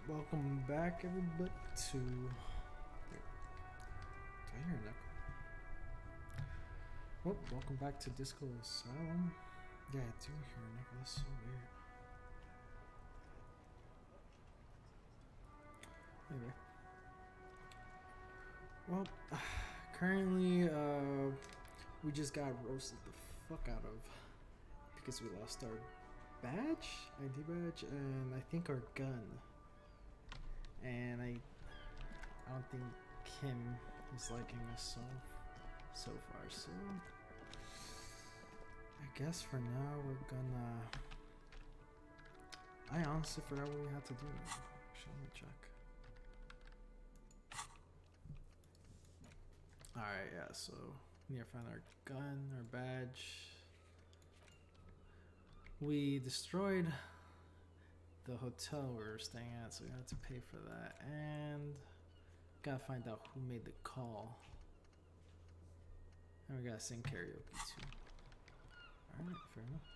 Welcome back, everybody, to. Do I hear an echo? Well, welcome back to Disco Asylum. Yeah, I do hear an echo. That's so weird. Anyway. Well, currently, we just got roasted the fuck out of because we lost our badge, ID badge, and I think our gun. And I don't think Kim is liking us so far. So I guess for now we're gonna. I honestly forgot what we had to do. Actually, let me check. All right, yeah. So we need to find our gun, our badge. We destroyed the hotel we were staying at, so we had to pay for that, and gotta find out who made the call, and we gotta sing karaoke too. Alright, fair enough.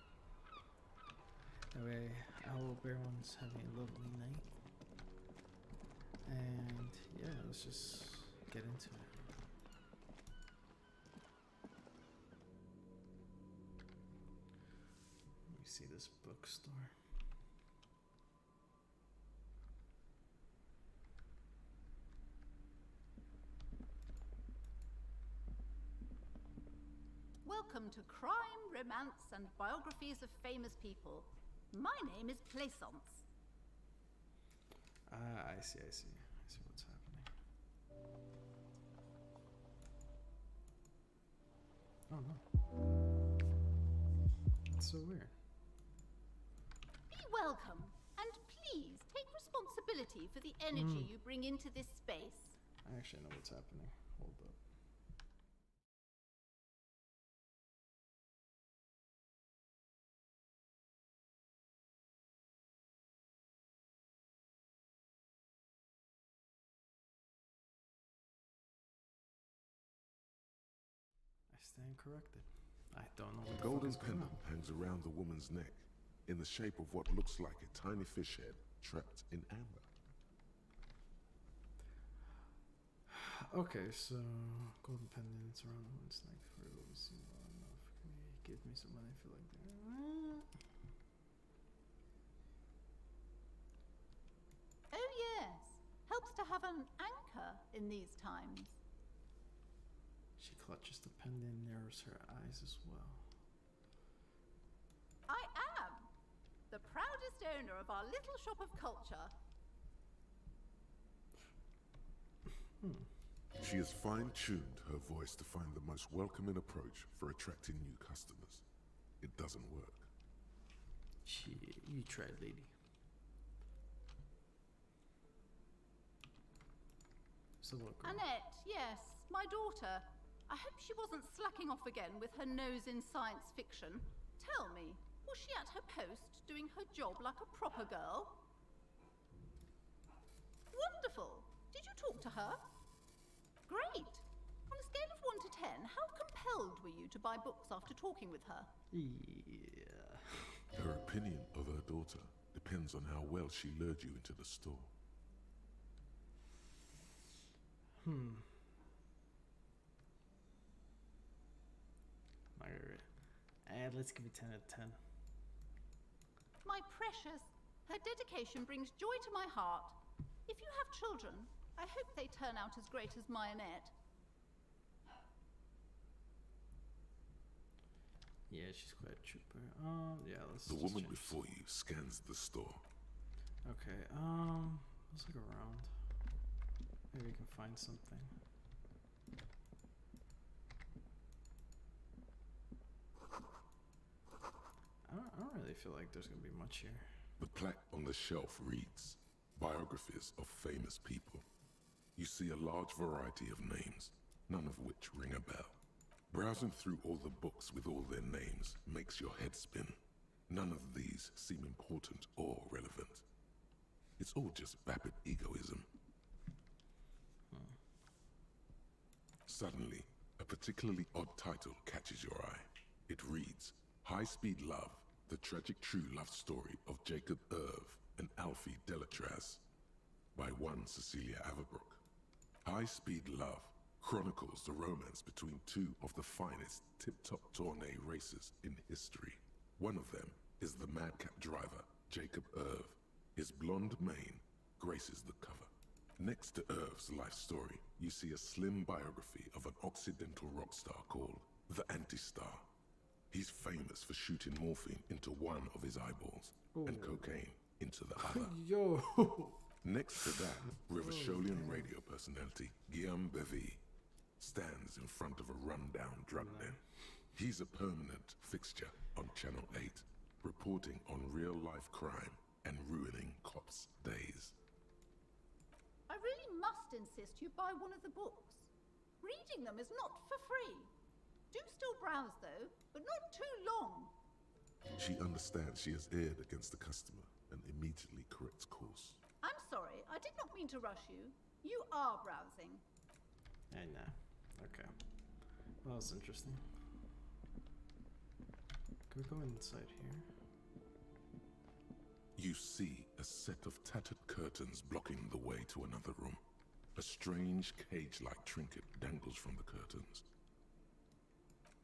Anyway, I hope everyone's having a lovely night, and yeah, let's just get into it. Let me see this bookstore. Welcome to Crime, Romance, and Biographies of Famous People. My name is Plaisance. I see what's happening. Oh no. That's so weird. Be welcome, and please take responsibility for the energy you bring into this space. I actually know what's happening. Hold up. I stand corrected. I don't know what The the golden fuck is going pendant on. hangs around the woman's neck in the shape of what looks like a tiny fish head trapped in amber. Okay, so golden pendants around the woman's neck for Elysium. I don't know if you give me some money. I feel like that. Oh yes, helps to have an anchor in these times. She clutches the pendant and narrows her eyes as well. I am the proudest owner of our little shop of culture. She has fine-tuned her voice to find the most welcoming approach for attracting new customers. It doesn't work. Shit, you tried, lady. So what, girl? Annette, yes, my daughter. I hope she wasn't slacking off again with her nose in science fiction. Tell me, was she at her post doing her job like a proper girl? Wonderful. Did you talk to her? Great. On a scale of 1 to 10, how compelled were you to buy books after talking with her? Yeah. Her opinion of her daughter depends on how well she lured you into the store. Alright. Let's give it 10 out of 10. My precious, her dedication brings joy to my heart. If you have children, I hope they turn out as great as my Annette. Yeah, she's quite a trooper. Yeah, let's. The just woman change before you scans the store. Okay, let's look around. Maybe we can find something. I don't really feel like there's gonna be much here. The plaque on the shelf reads, Biographies of Famous People. You see a large variety of names, none of which ring a bell. Browsing through all the books with all their names makes your head spin. None of these seem important or relevant. It's all just vapid egoism. Suddenly, a particularly odd title catches your eye. It reads, High Speed Love, the tragic true love story of Jacob Irv and Alfie Delatraz. by one Cecilia Averbrook. High Speed Love chronicles the romance between two of the finest tip-top tourney racers in history. One of them is the madcap driver, Jacob Irv. His blonde mane graces the cover. Next to Irv's life story, you see a slim biography of an Occidental rock star called the Anti-Star. He's famous for shooting morphine into one of his eyeballs and cocaine into the other. Yo. Next to that, Rivasholian radio personality Guillaume Bevy stands in front of a rundown drug den. He's a permanent fixture on Channel 8, reporting on real-life crime and ruining cops' days. I really must insist you buy one of the books. Reading them is not for free. Do still browse though, but not too long. She understands she has erred against the customer and immediately corrects course. I'm sorry, I did not mean to rush you. You are browsing. I know. Okay. Well, that was interesting. Can we go inside here? You see a set of tattered curtains blocking the way to another room. A strange cage-like trinket dangles from the curtains.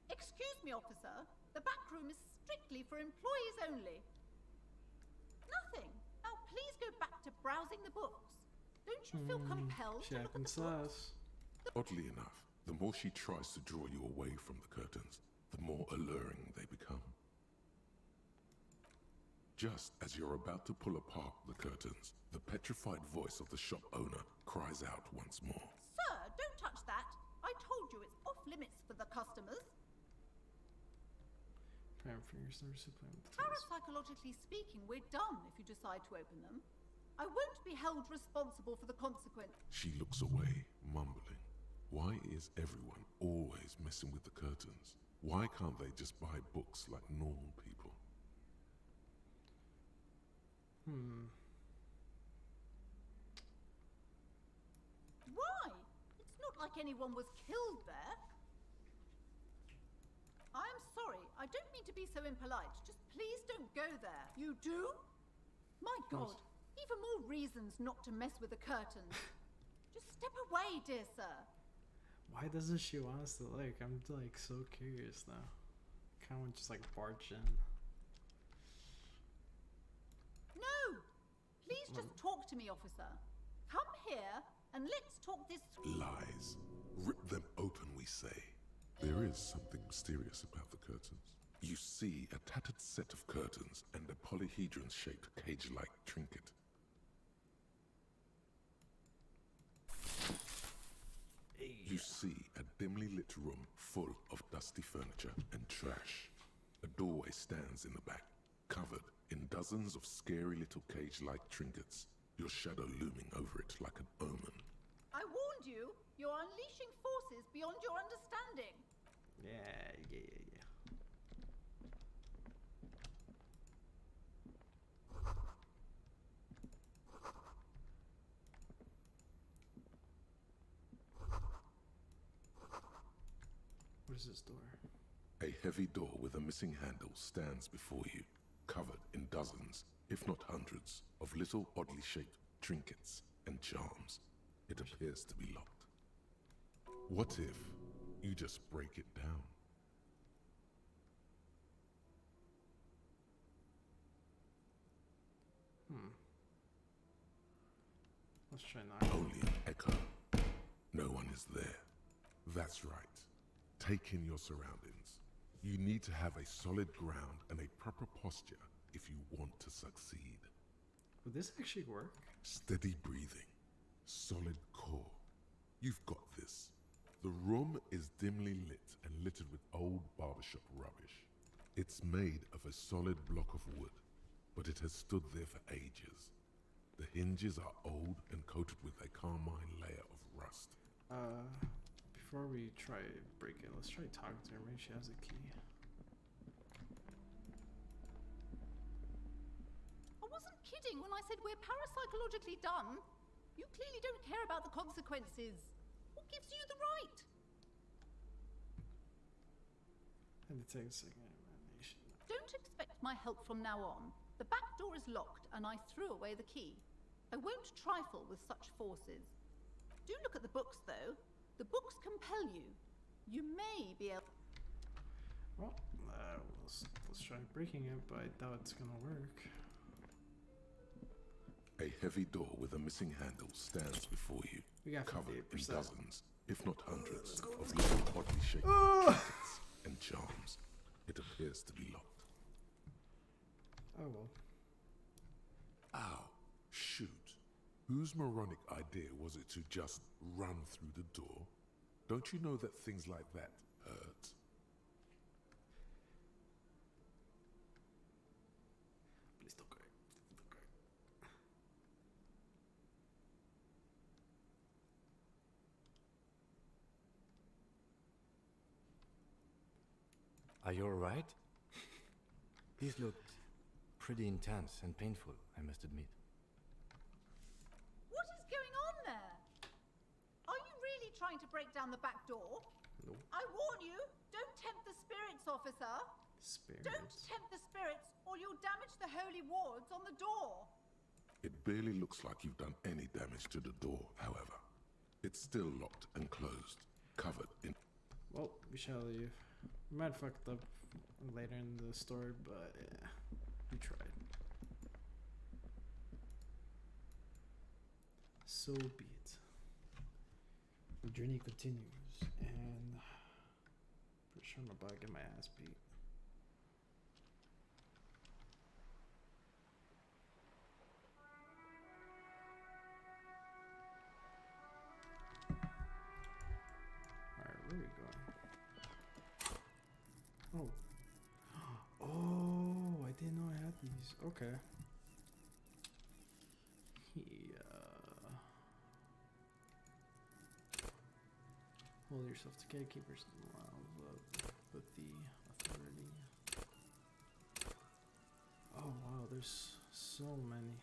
Excuse me, officer. The back room is strictly for employees only. Nothing. Now please go back to browsing the books. Don't you feel compelled She to look at acting the books? sus. Oddly enough, the more she tries to draw you away from the curtains, the more alluring they become. Just as you're about to pull apart the curtains, the petrified voice of the shop owner cries out once more. Sir, don't touch that. I told you it's off limits for the customers. Prime for your service to play with the toys. Parapsychologically speaking, we're done if you decide to open them. I won't be held responsible for the consequence. She looks away, mumbling. Why is everyone always messing with the curtains? Why can't they just buy books like normal people? Why? It's not like anyone was killed there. I'm sorry, I don't mean to be so impolite. Just please don't go there. You do? My God, even more reasons not to mess with the curtains. Just step away, dear sir. Why doesn't she want us to like? I'm like so curious now. Kind of just like barge in. No! Please just talk to me, officer. Come here and let's talk this through. Lies. Rip them open, we say. There is something mysterious about the curtains. You see a tattered set of curtains and a polyhedron-shaped cage-like trinket. You see a dimly lit room full of dusty furniture and trash. A doorway stands in the back, covered in dozens of scary little cage-like trinkets, your shadow looming over it like an omen. I warned you, you're unleashing forces beyond your understanding. Yeah. What is this door? A heavy door with a missing handle stands before you, covered in dozens, if not hundreds, of little oddly shaped trinkets and charms. It appears to be locked. What if you just break it down? Let's try knocking. Only an echo. No one is there. That's right. Take in your surroundings. You need to have a solid ground and a proper posture if you want to succeed. Would this actually work? Steady breathing. Solid core. You've got this. The room is dimly lit and littered with old barbershop rubbish. It's made of a solid block of wood, but it has stood there for ages. The hinges are old and coated with a carmine layer of rust. Before we try breaking, let's try talking to her. Maybe she has a key. I wasn't kidding when I said we're parapsychologically done. You clearly don't care about the consequences. What gives you the right? Had to take a second examination. Don't expect my help from now on. The back door is locked and I threw away the key. I won't trifle with such forces. Do look at the books, though. The books compel you. You may be able... Well, let's try breaking it, but I doubt it's gonna work. A heavy door with a missing handle stands before you, We got covered in 58%. dozens, if not hundreds, of little oddly shaped trinkets and charms. It appears to be locked. Oh well. Ow, shoot. Whose moronic idea was it to just run through the door? Don't you know that things like that hurt? Please don't cry. Don't cry. Are you alright? These looked pretty intense and painful, I must admit. What is going on there? Are you really trying to break down the back door? No. I warn you, don't tempt the spirits, officer. Spirits. Don't tempt the spirits, or you'll damage the holy wards on the door. It barely looks like you've done any damage to the door, however. It's still locked and closed, covered in... Well, we shall leave. We might have fucked up later in the story, but yeah, we tried. So be it. The journey continues, and pretty sure I'm about to get my ass beat. Alright, where are we going? Oh. Oh, I didn't know I had these. Okay. Yeah. Hold yourself together, keep yourself with the authority. Oh wow, there's so many.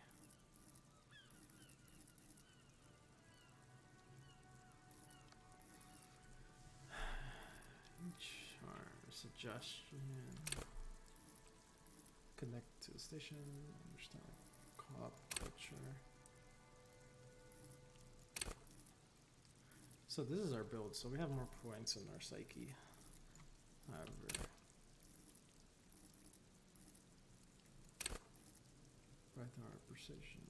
Suggestion. Connect to the station. Understand co-op culture. So this is our build. So we have more points in our psyche. However, right now our precision.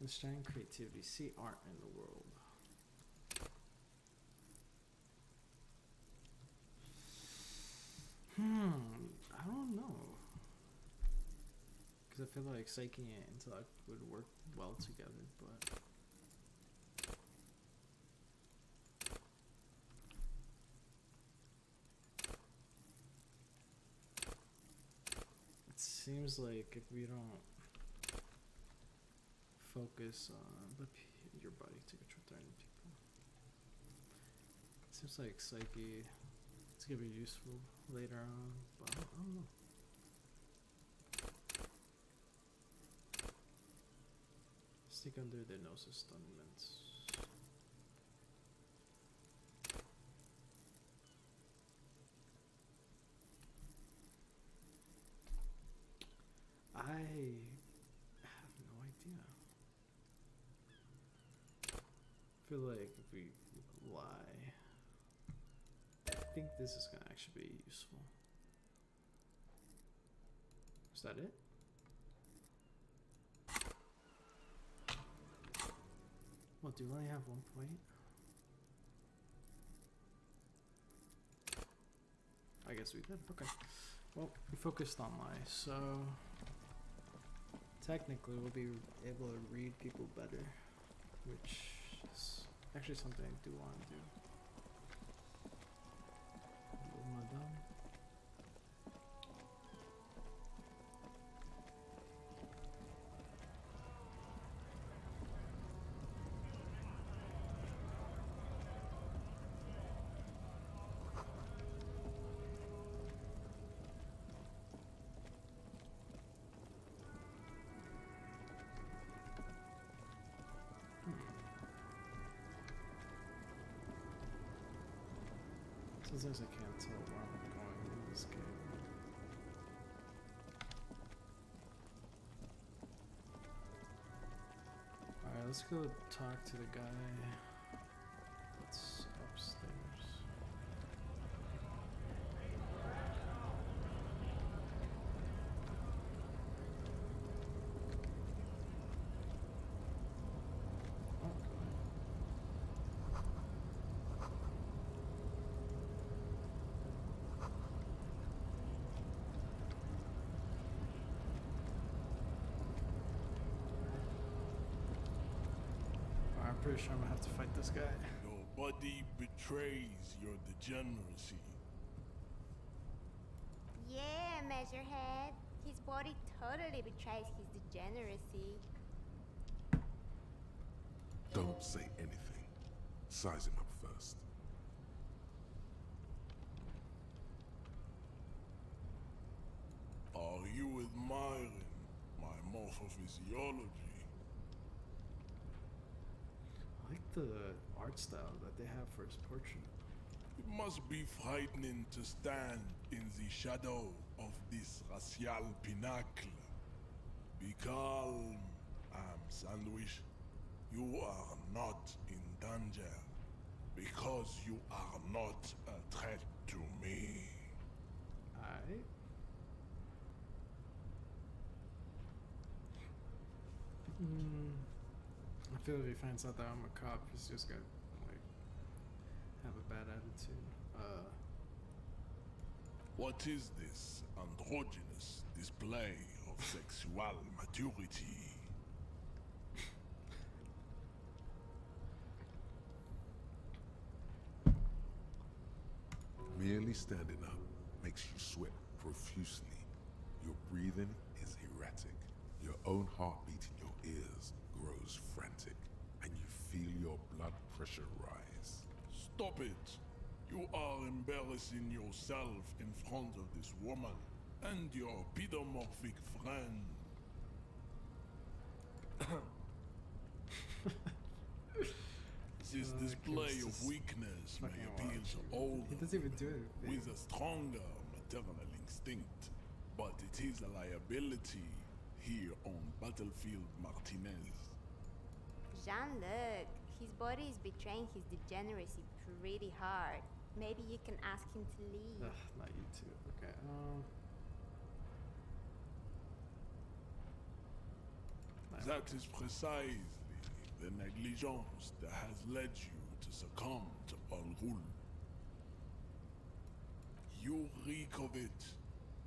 Understand creativity. See art in the world. I don't know. Because I feel like psyche and intellect would work well together, but... It seems like if we don't focus on your body to control threatening people. It seems like psyche, it's gonna be useful later on, but I don't know. Stick under their noses, stunments. I have no idea. I feel like if we lie, I think this is gonna actually be useful. Is that it? Well, do we only have 1 point? I guess we did. Okay. Well, we focused on lie, so technically we'll be able to read people better, which is actually something I do want to do. Hello, madame. Sometimes I can't tell where I'm going in this game. let's go talk to the guy that's upstairs. I'm pretty sure I'm gonna have to fight this guy. Your body betrays your degeneracy. Yeah, Measurehead. His body totally betrays his degeneracy. Don't say anything. Size him up first. Are you admiring my morphophysiology? I like the art style that they have for his portrait. It must be frightening to stand in the shadow of this racial pinnacle. Be calm, Sandwich. You are not in danger because you are not a threat to me. Alright. I feel if he finds out that I'm a cop, he's just gonna like have a bad attitude. What is this androgynous display of sexual maturity? Merely standing up makes you sweat profusely. Your breathing is erratic. Your own heartbeat in your ears grows frantic, and you feel your blood pressure rise. Stop it! You are embarrassing yourself in front of this woman and your pedomorphic friend. This display of weakness may appeal to all He doesn't even do it. with a stronger maternal instinct, but it is a liability here on Battlefield Martinez. Jean-Luc, his body is betraying his degeneracy pretty hard. Maybe you can ask him to leave. Ugh, not you too. Okay. That is precisely the negligence that has led you to succumb to Al-Ghul. You reek of it.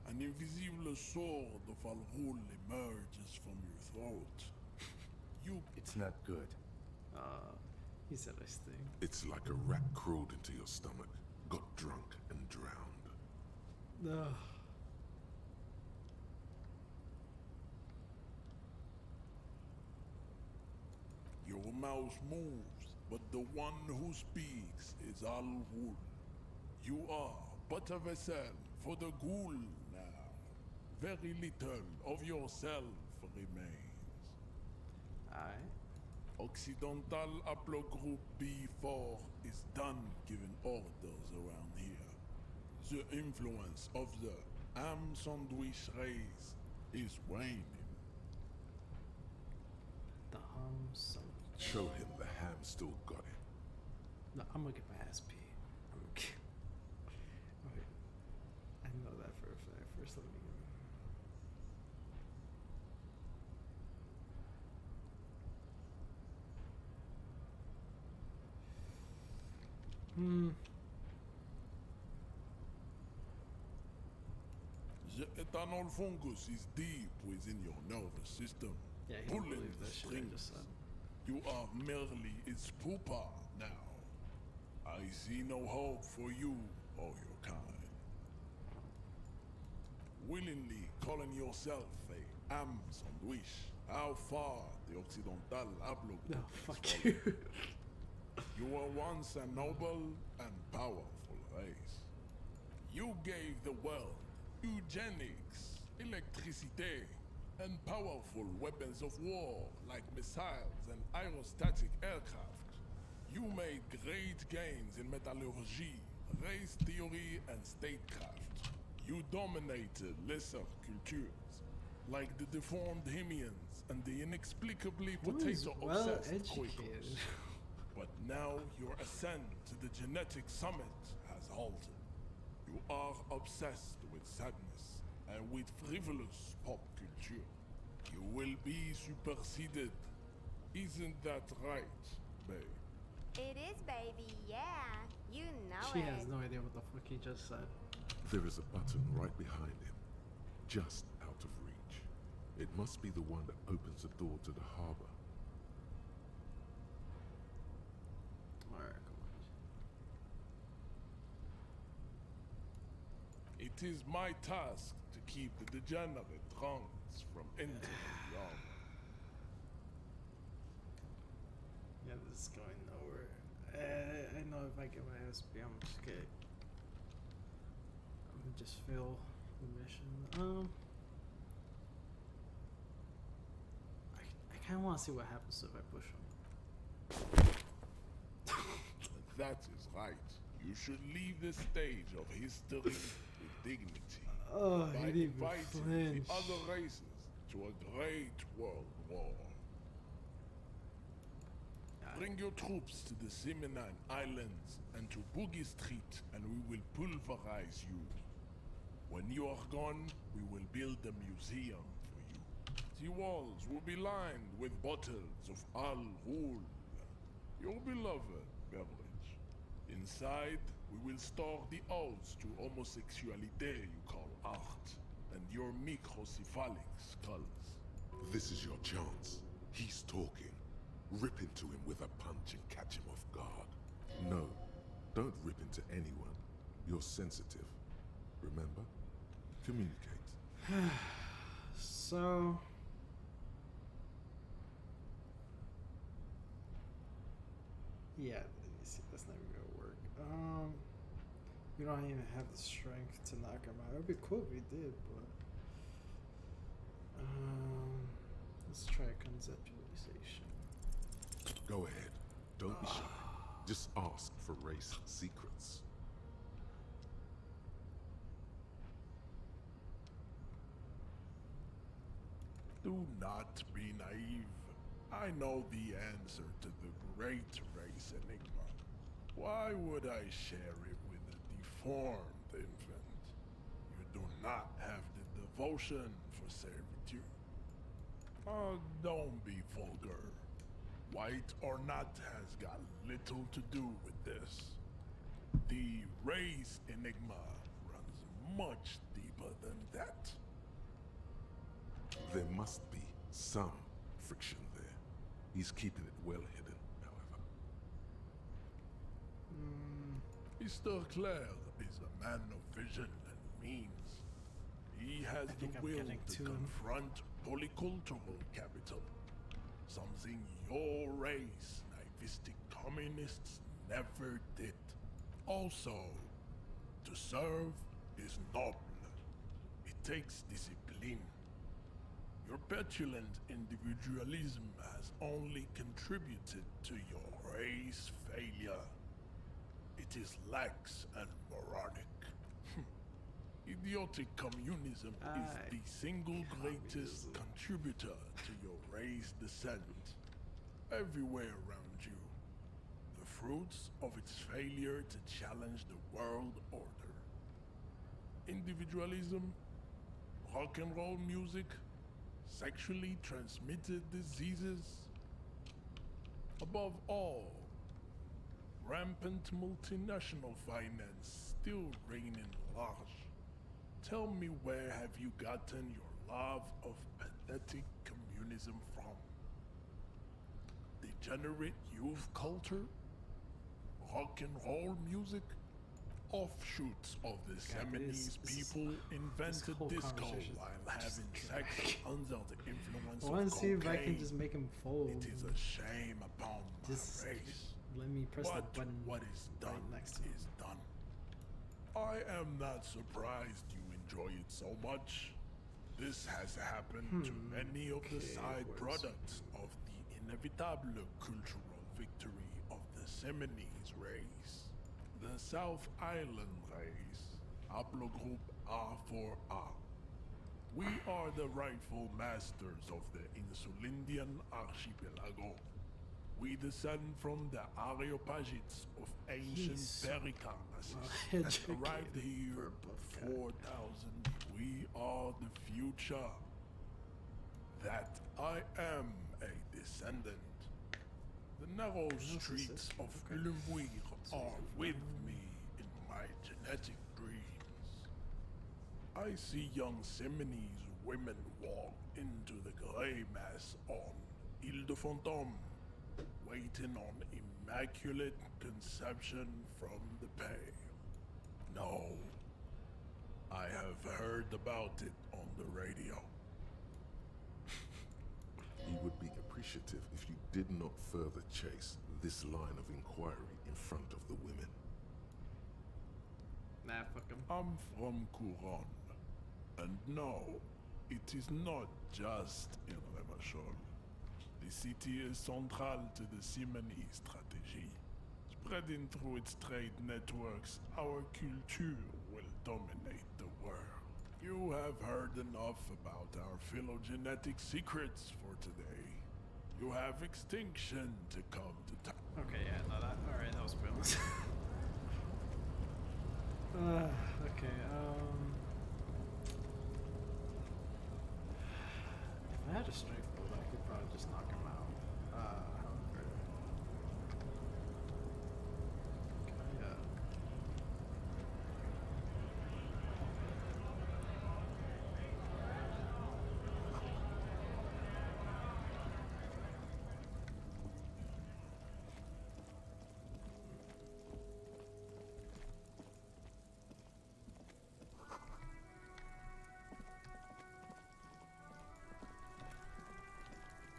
An invisible sword of Al-Ghul emerges from your throat. You... It's not good. He said I stink. It's like a rat crawled into your stomach, got drunk and drowned. Ugh. Your mouth moves, but the one who speaks is Al-Ghul. You are but a vessel for the Ghul now. Very little of yourself remains. Alright. Occidental Haplogroup B4 is done giving orders around here. The influence of the Ham Sandwich race is waning. The sandwich. Show him the ham still got it. No, I'm gonna get my ass beat. I'm gonna get... Okay. I know that for a fact. First, let me... The ethanol fungus is deep within your nervous system. Yeah, he don't pulling believe the that shit I strings. just said. You are merely its pupa now. I see no hope for you or your kind. Willingly calling yourself a Ham Sandwich, how far the Occidental Haplogroup No, has fuck fallen. you. You were once a noble and powerful race. You gave the world eugenics, electricity, and powerful weapons of war like missiles and aerostatic aircraft. You made great gains in metallurgy, race theory, and statecraft. You dominated lesser cultures. like the deformed Hemians and the inexplicably Who is potato-obsessed well-educated? Quakers. But now your ascent to the genetic summit has halted. You are obsessed with sadness and with frivolous pop culture. You will be superseded. Isn't that right, babe? It is, baby, yeah. You know She it. has no idea what the fuck he just said. There is a button right behind him, just out of reach. It must be the one that opens the door to the harbor. Alright, come on. It is my task to keep the degenerate drunks from entering the army. Yeah, this is going nowhere. I know if I get my ass beat, I'm just gonna just fail the mission. I kind of want to see what happens if I push him. That is right. You should leave the stage of history with dignity. Oh, by he didn't even inviting flinch. the other races to a great world war. Bring your troops to the Seminine Islands and to Boogie Street, and we will pulverize you. When you are gone, we will build a museum for you. The walls will be lined with bottles of Al Ghul, your beloved beverage. Inside, we will store the odes to homosexuality you call art, and your microcephalic skulls. This is your chance. He's talking. Rip into him with a punch and catch him off guard. No, don't rip into anyone. You're sensitive. Remember? Communicate. So yeah, you see, that's not even gonna work. We don't even have the strength to knock him out. It'd be cool if we did, but let's try conceptualization. Go ahead. Don't be shy. Just ask for race secrets. Do not be naive. I know the answer to the great race enigma. Why would I share it with a deformed infant? You do not have the devotion for servitude. Oh, don't be vulgar. White or not has got little to do with this. The race enigma runs much deeper than that. There must be some friction there. He's keeping it well hidden, however. Mr. Clare is a man of vision and means. He has I think the I'm will getting to to him. confront polycultural capital. Something your race, naivistic communists, never did. Also, to serve is noble. It takes discipline. Your petulant individualism has only contributed to your race failure. It is lax and moronic. Idiotic communism is the single greatest contributor to your race descent. Everywhere around you, the fruits of its failure to challenge the world order. Individualism, rock and roll music, sexually transmitted diseases. Above all, rampant multinational finance still reigning large. Tell me, where have you gotten your love of pathetic communism from? Degenerate youth culture? Rock and roll music? Offshoots of the Seminoles people invented whole disco conversation while just having sex under the influence I of want to see if I can cocaine. just make him fold. It is a shame upon my Just race. let me press But the button what is done right next to him. is done. I am not surprised you enjoy it so much. This has happened to many of the Okay, side where's- products of the inevitable cultural victory of the Seminoles race. The South Island race, haplogroup R4R. We are the rightful masters of the Insulindian archipelago. We descend from the Areopagites of ancient He's Pericarnassus well that arrived educated here for a buff guy. 4,000. We are the future. That I am a descendant. The narrow streets of Lemuir are with me in my genetic dreams. I see young Seminoles women walk into the grey mass on Ile de Fantôme, waiting on immaculate conception from the pale. No, I have heard about it on the radio. We would be appreciative if you did not further chase this line of inquiry in front of the women. Nah, fuck him. I'm from Couronne. And no, it is not just in Revachol. The city is central to the Simony strategy. Spreading through its trade networks, our culture will dominate the world. You have heard enough about our phylogenetic secrets for today. You have extinction to come to time. Okay, yeah, no, that. Alright, that was pointless. Okay, if I had a strength build, I could probably just knock him out. However. Okay,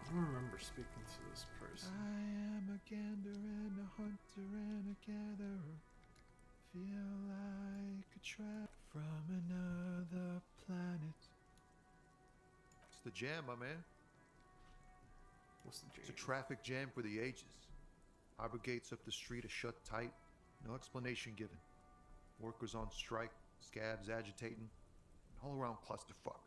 I don't remember speaking to this person. I am a gander and a hunter and a gatherer. Feel like a trap from another planet. It's the jam, my man. What's the It's a jam? traffic jam for the ages. Harbor gates up the street are shut tight. No explanation given. Workers on strike, scabs agitating, all around clusterfuck.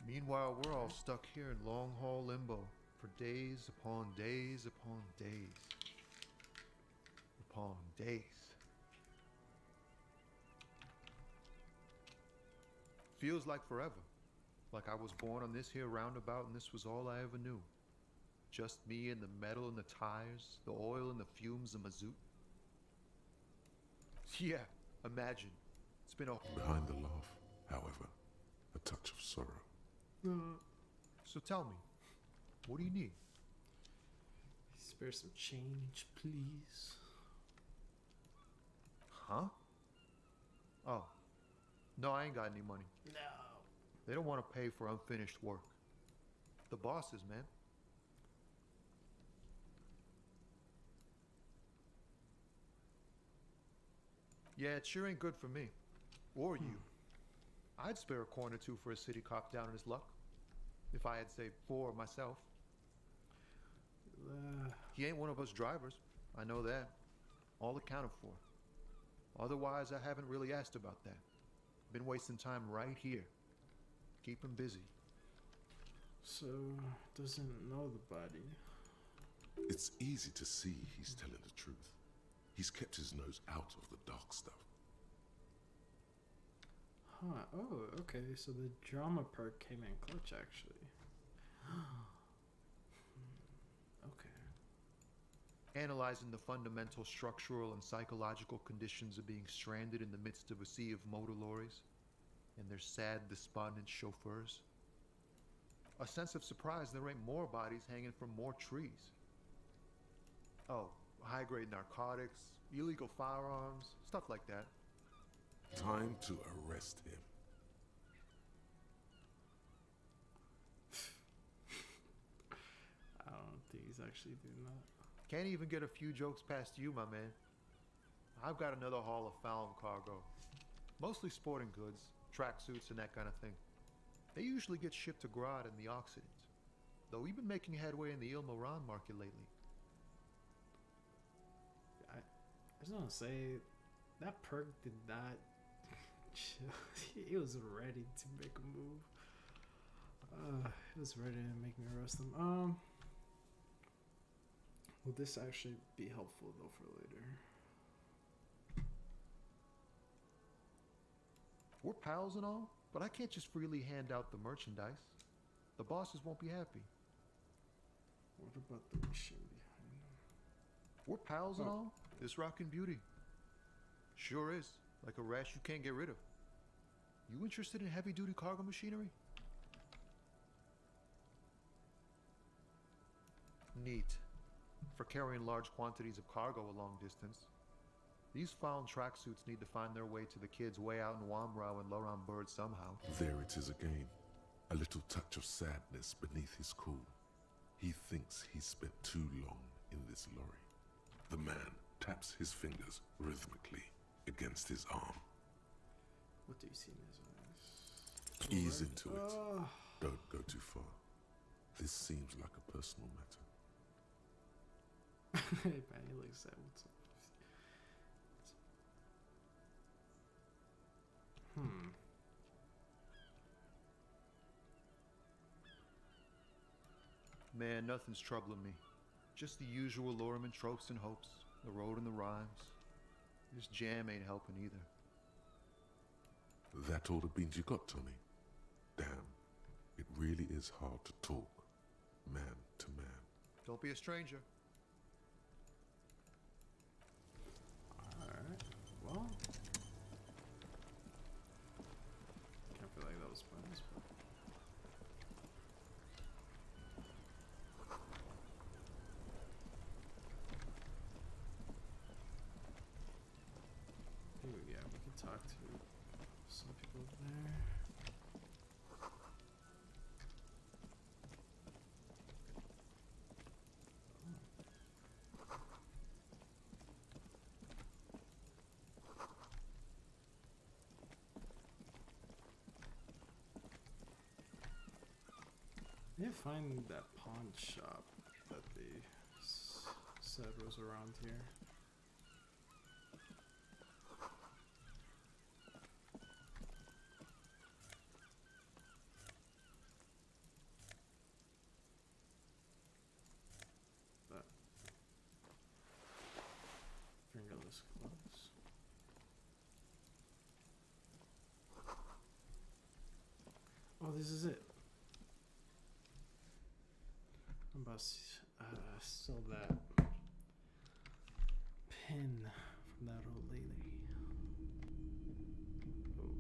Meanwhile, we're all stuck here in long haul limbo for days upon days upon days upon days. Feels like forever. Like I was born on this here roundabout and this was all I ever knew. Just me and the metal and the tires, the oil and the fumes of mazout. Yeah, imagine. It's been a... Behind the laugh, however, a touch of sorrow. So tell me, what do you need? Spare some change, please. Huh? Oh. No, I ain't got any money. No. They don't want to pay for unfinished work. The bosses, man. Yeah, it sure ain't good for me. Or you. I'd spare a coin or two for a city cop down in his luck. If I had saved 4 myself. He ain't one of us drivers. I know that. All accounted for. Otherwise, I haven't really asked about that. Been wasting time right here. Keep him busy. So, doesn't know the body. It's easy to see he's telling the truth. He's kept his nose out of the dark stuff. Huh. Oh, okay. So the drama perk came in clutch, actually. Okay. Analyzing the fundamental structural and psychological conditions of being stranded in the midst of a sea of motor lorries and their sad, despondent chauffeurs. A sense of surprise there ain't more bodies hanging from more trees. Oh, high-grade narcotics, illegal firearms, stuff like that. Time to arrest him. I don't think he's actually doing that. Can't even get a few jokes past you, my man. I've got another haul of found cargo. Mostly sporting goods, tracksuits, and that kind of thing. They usually get shipped to Grad and the Occident. Though we've been making headway in the Il Moran market lately. I just want to say that perk did not He was ready to make a move. He was ready to make me roast him. Will this actually be helpful though for later? We're pals and all, but I can't just freely hand out the merchandise. The bosses won't be happy. What about the machine behind him? We're pals and all. This rockin' beauty. Sure is. Like a rash you can't get rid of. You interested in heavy-duty cargo machinery? Neat. For carrying large quantities of cargo a long distance. These found tracksuits need to find their way to the kids way out in Wamrau and Loran Bird somehow. There it is again. A little touch of sadness beneath his cool. He thinks he's spent too long in this lorry. The man taps his fingers rhythmically against his arm. What do you see in his eyes? Ease into it. Don't go too far. This seems like a personal matter. Hey man, he looks sad. What's up? Man, nothing's troubling me. Just the usual Lorman tropes and hopes. The road and the rhymes. This jam ain't helping either. That all the beans you got, Tony? Damn, it really is hard to talk, man to man. Don't be a stranger. Alright, well. Can't feel like that was pointless, but. Yeah, we can talk to some people over there. I need to find that pawn shop that they said was around here. But fingerless gloves. Oh, this is it. I'm about to sell that pin from that old lady. Oh.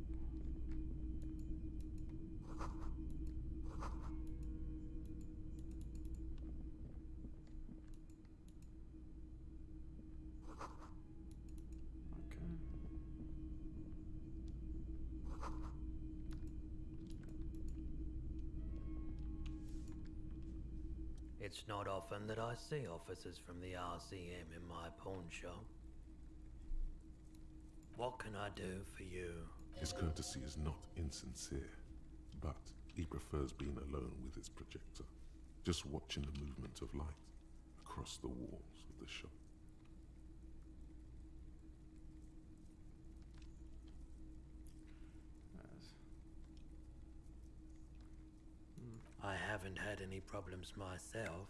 Okay. It's not often that I see officers from the RCM in my pawn shop. What can I do for you? His courtesy is not insincere, but he prefers being alone with his projector, just watching the movement of light across the walls of the shop. I haven't had any problems myself,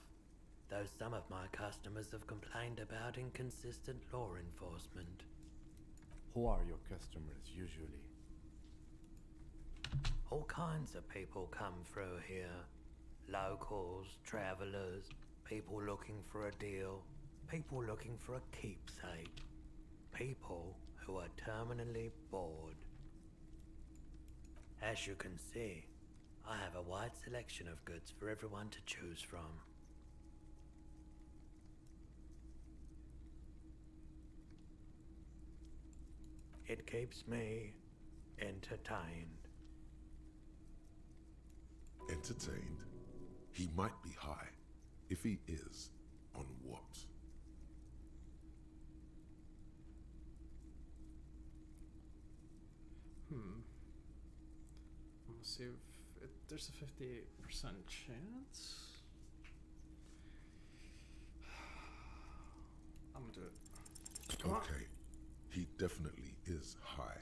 though some of my customers have complained about inconsistent law enforcement. Who are your customers usually? All kinds of people come through here. Locals, travelers, people looking for a deal, people looking for a keepsake, people who are terminally bored. As you can see, I have a wide selection of goods for everyone to choose from. It keeps me entertained. Entertained? He might be high. If he is, on what? Let's see if there's a 58% chance. I'm gonna do it. Come on. Okay, he definitely is high.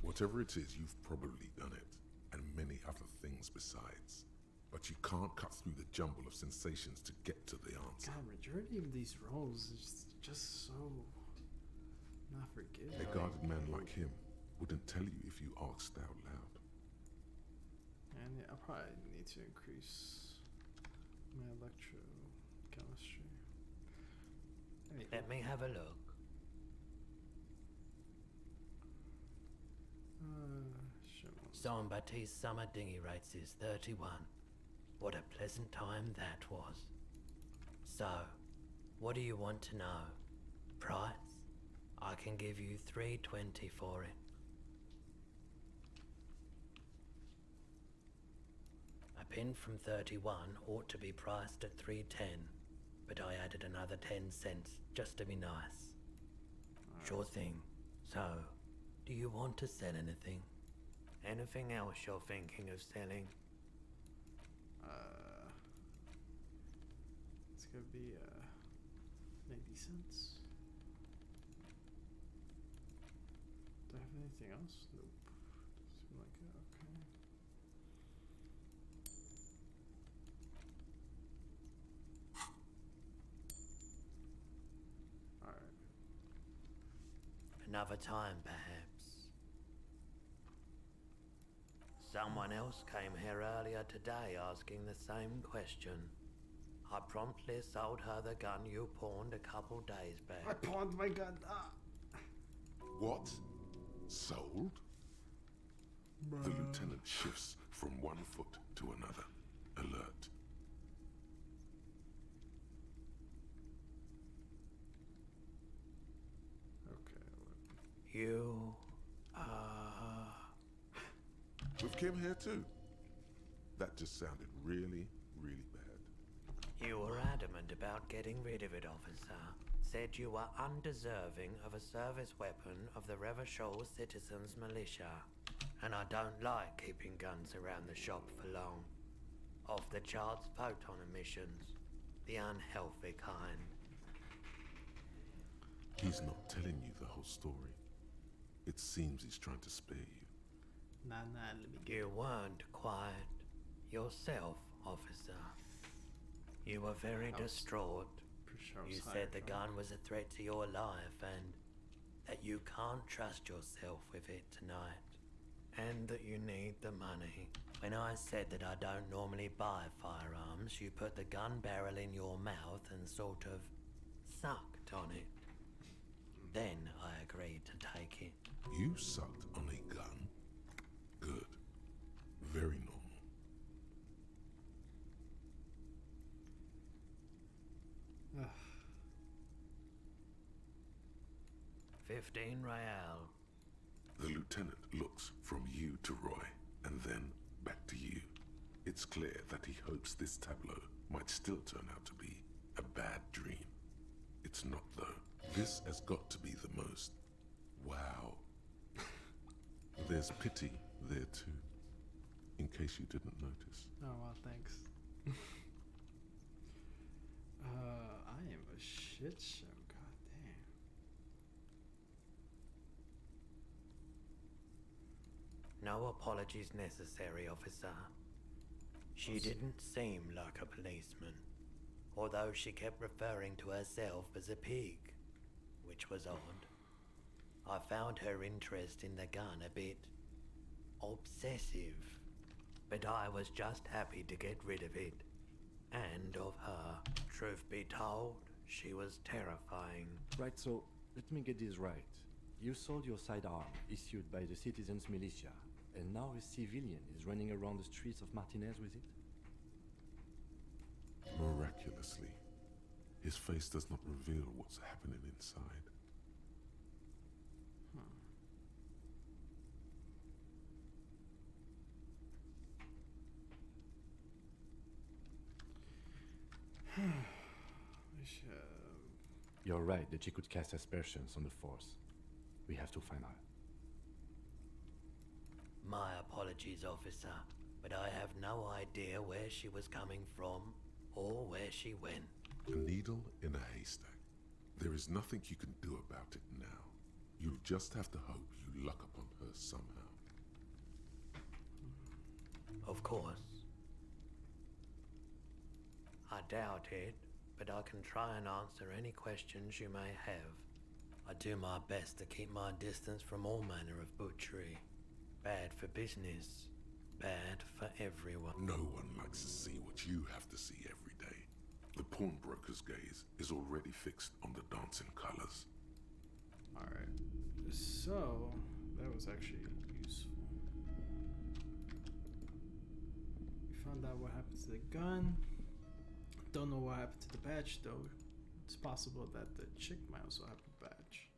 What Whatever it is, you've probably done it, and many other things besides. But you can't cut through the jumble of sensations to get to the answer. God, majority of these roles is just so not forgiving. A guarded man like him wouldn't tell you if you asked out loud. And yeah, I'll probably need to increase my electrochemistry. Anyway. Let me have a look. Jean-Baptiste summer dinghy rates is 31. What a pleasant time that was. So, what do you want to know? Price? I can give you $3.20 for it. A pin from 31 ought to be priced at $3.10, but I added another 10 cents just to be nice. Sure thing. So, do you want to sell anything? Anything else you're thinking of selling? It's gonna be 90 cents. Do I have anything else? Nope. Doesn't seem like it. Okay. Alright. Another time, perhaps. Someone else came here earlier today asking the same question. I promptly sold her the gun you pawned a couple days back. I pawned my gun. What? Sold? The lieutenant shifts from one foot to another, alert. Okay. You, With Kim here too? That just sounded really, really bad. You were adamant about getting rid of it, officer. Said you were undeserving of a service weapon of the Revachol Citizens Militia. And I don't like keeping guns around the shop for long. Off the charts photon emissions. The unhealthy kind. He's not telling you the whole story. It seems he's trying to spare you. Nah, let me get You weren't quiet yourself, officer. You were very distraught. You said the gun was a threat to your life and that you can't trust yourself with it tonight. And that you need the money. When I said that I don't normally buy firearms, you put the gun barrel in your mouth and sort of sucked on it. Then I agreed to take it. You sucked on a gun? Good. Very normal. Ugh. 15 real. The lieutenant looks from you to Roy, and then back to you. It's clear that he hopes this tableau might still turn out to be a bad dream. It's not, though. This has got to be the most. Wow. There's pity there, too. In case you didn't notice. Oh, well, thanks. I am a shit show. God damn. No apologies necessary, officer. She didn't seem like a policeman, although she kept referring to herself as a pig, which was odd. I found her interest in the gun a bit obsessive, but I was just happy to get rid of it, and of her. Truth be told, she was terrifying. Right, so let me get this right. You sold your sidearm, issued by the Citizens Militia, and now a civilian is running around the streets of Martinez with it? Miraculously, his face does not reveal what's happening inside. You're right that she could cast aspersions on the Force. We have to find out. My apologies, officer, but I have no idea where she was coming from or where she went. A needle in a haystack. There is nothing you can do about it now. You'll just have to hope you luck upon her somehow. of course. I doubt it, but I can try and answer any questions you may have. I do my best to keep my distance from all manner of butchery. Bad for business, bad for everyone. No one likes to see what you have to see every day. The pawnbroker's gaze is already fixed on the dancing colors. Alright. So, that was actually useful. We found out what happened to the gun. Don't know what happened to the badge though. It's possible that the chick might also have a badge.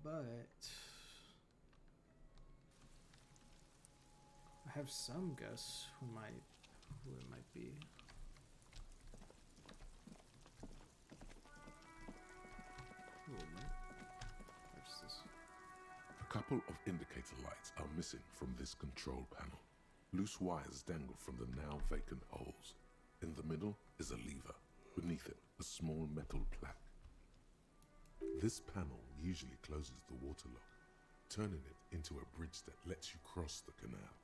But I have some guess who it might be. What's this? A couple of indicator lights are missing from this control panel. Loose wires dangle from the now vacant holes. In the middle is a lever. Beneath it, a small metal plaque. This panel usually closes the water lock, turning it into a bridge that lets you cross the canal.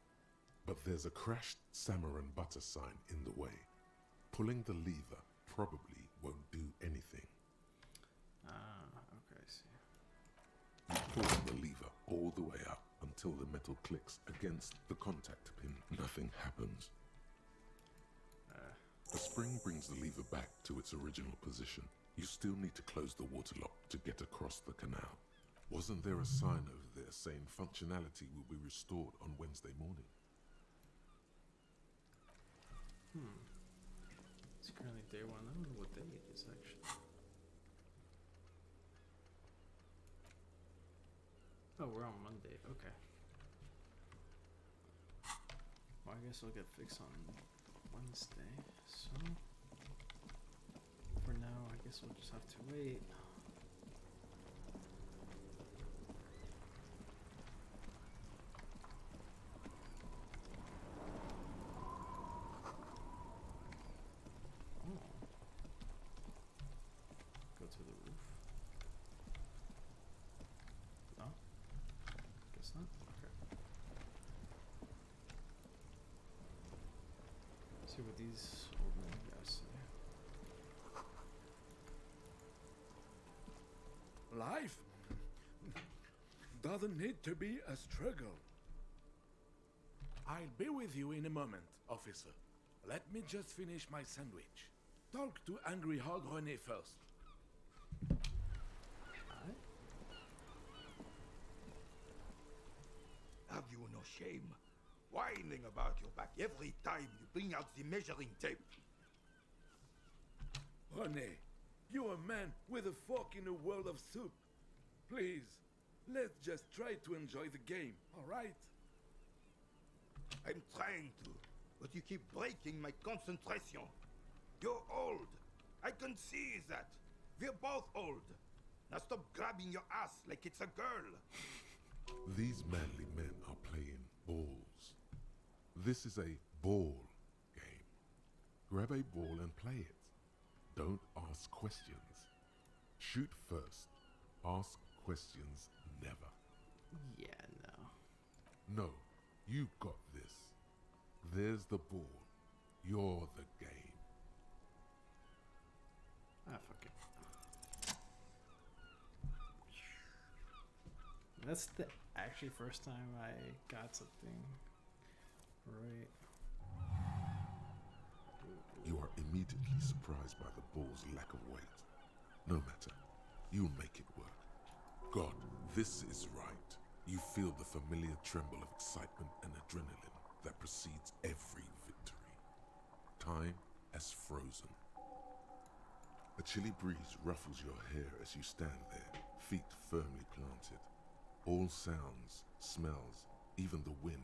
But there's a crashed salmon and butter sign in the way. Pulling the lever probably won't do anything. Okay, I see. You pull the lever all the way up until the metal clicks against the contact pin. Nothing happens. A spring brings the lever back to its original position. You still need to close the water lock to get across the canal. Wasn't there a sign over there saying functionality will be restored on Wednesday morning? It's currently day 1. I don't know what day it is actually. Oh, we're on Monday. Okay. Well, I guess I'll get fixed on Wednesday. So, for now, I guess we'll just have to wait. Go to the roof. No? Guess not? Okay. See what these old men guys say. Life doesn't need to be a struggle. I'll be with you in a moment, officer. Let me just finish my sandwich. Talk to Angry Hog René first. Have you no shame? Whining about your back every time you bring out the measuring tape. René, you're a man with a fork in a world of soup. Please, let's just try to enjoy the game, all right? I'm trying to, but you keep breaking my concentration. You're old. I can see that. We're both old. Now stop grabbing your ass like it's a girl. These manly men are playing balls. This is a ball game. Grab a ball and play it. Don't ask questions. Shoot first. Ask questions never. Yeah, no. No, you got this. There's the ball. You're the game. Fuck it. That's the actually first time I got something right. You are immediately surprised by the ball's lack of weight. No matter, you'll make it work. God, this is right. You feel the familiar tremble of excitement and adrenaline that precedes every victory. Time has frozen. A chilly breeze ruffles your hair as you stand there, feet firmly planted. All sounds, smells, even the wind,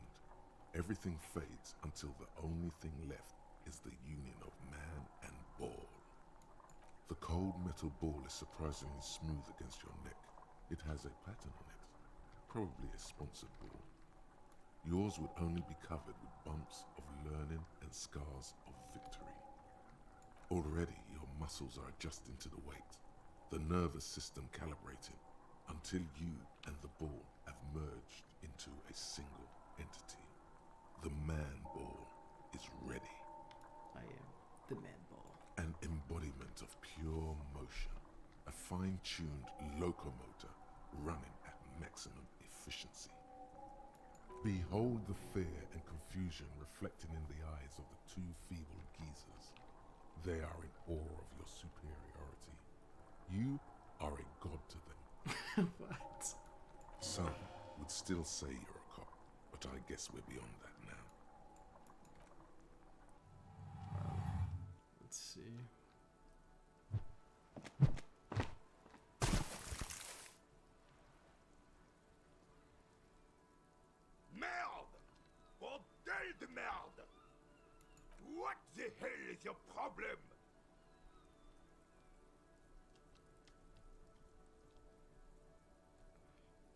everything fades until the only thing left is the union of man and ball. The cold metal ball is surprisingly smooth against your neck. It has a pattern on it, probably a sponsored ball. Yours would only be covered with bumps of learning and scars of victory. Already your muscles are adjusting to the weight, the nervous system calibrated, until you and the ball have merged into a single entity. The man fine-tuned locomotor running at maximum efficiency. Behold the fear and confusion reflected in the eyes of the two feeble geezers. They are in awe of your superiority. You are a god to them. What? Some would still say you're a cop, but I guess we're beyond that now. Let's see. Merde! Bordel de merde! What the hell is your problem?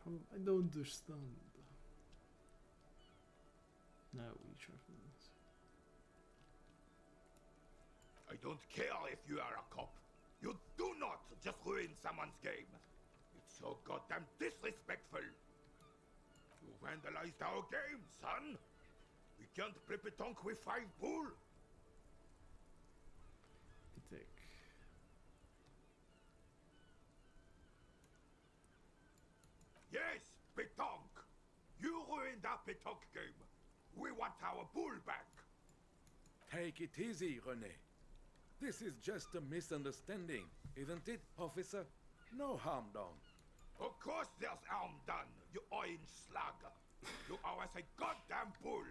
I don't understand. Now we try for this. I don't care if you are a cop. You do not just ruin someone's game. It's so goddamn disrespectful. You vandalized our game, son. We can't play pétanque with 5 pool. Take. Yes, pétanque. You ruined our pétanque game. We want our bull back. Take it easy, René. This is just a misunderstanding, isn't it, officer? No harm done. Of course there's harm done, you orange slug. You owe us a goddamn bull.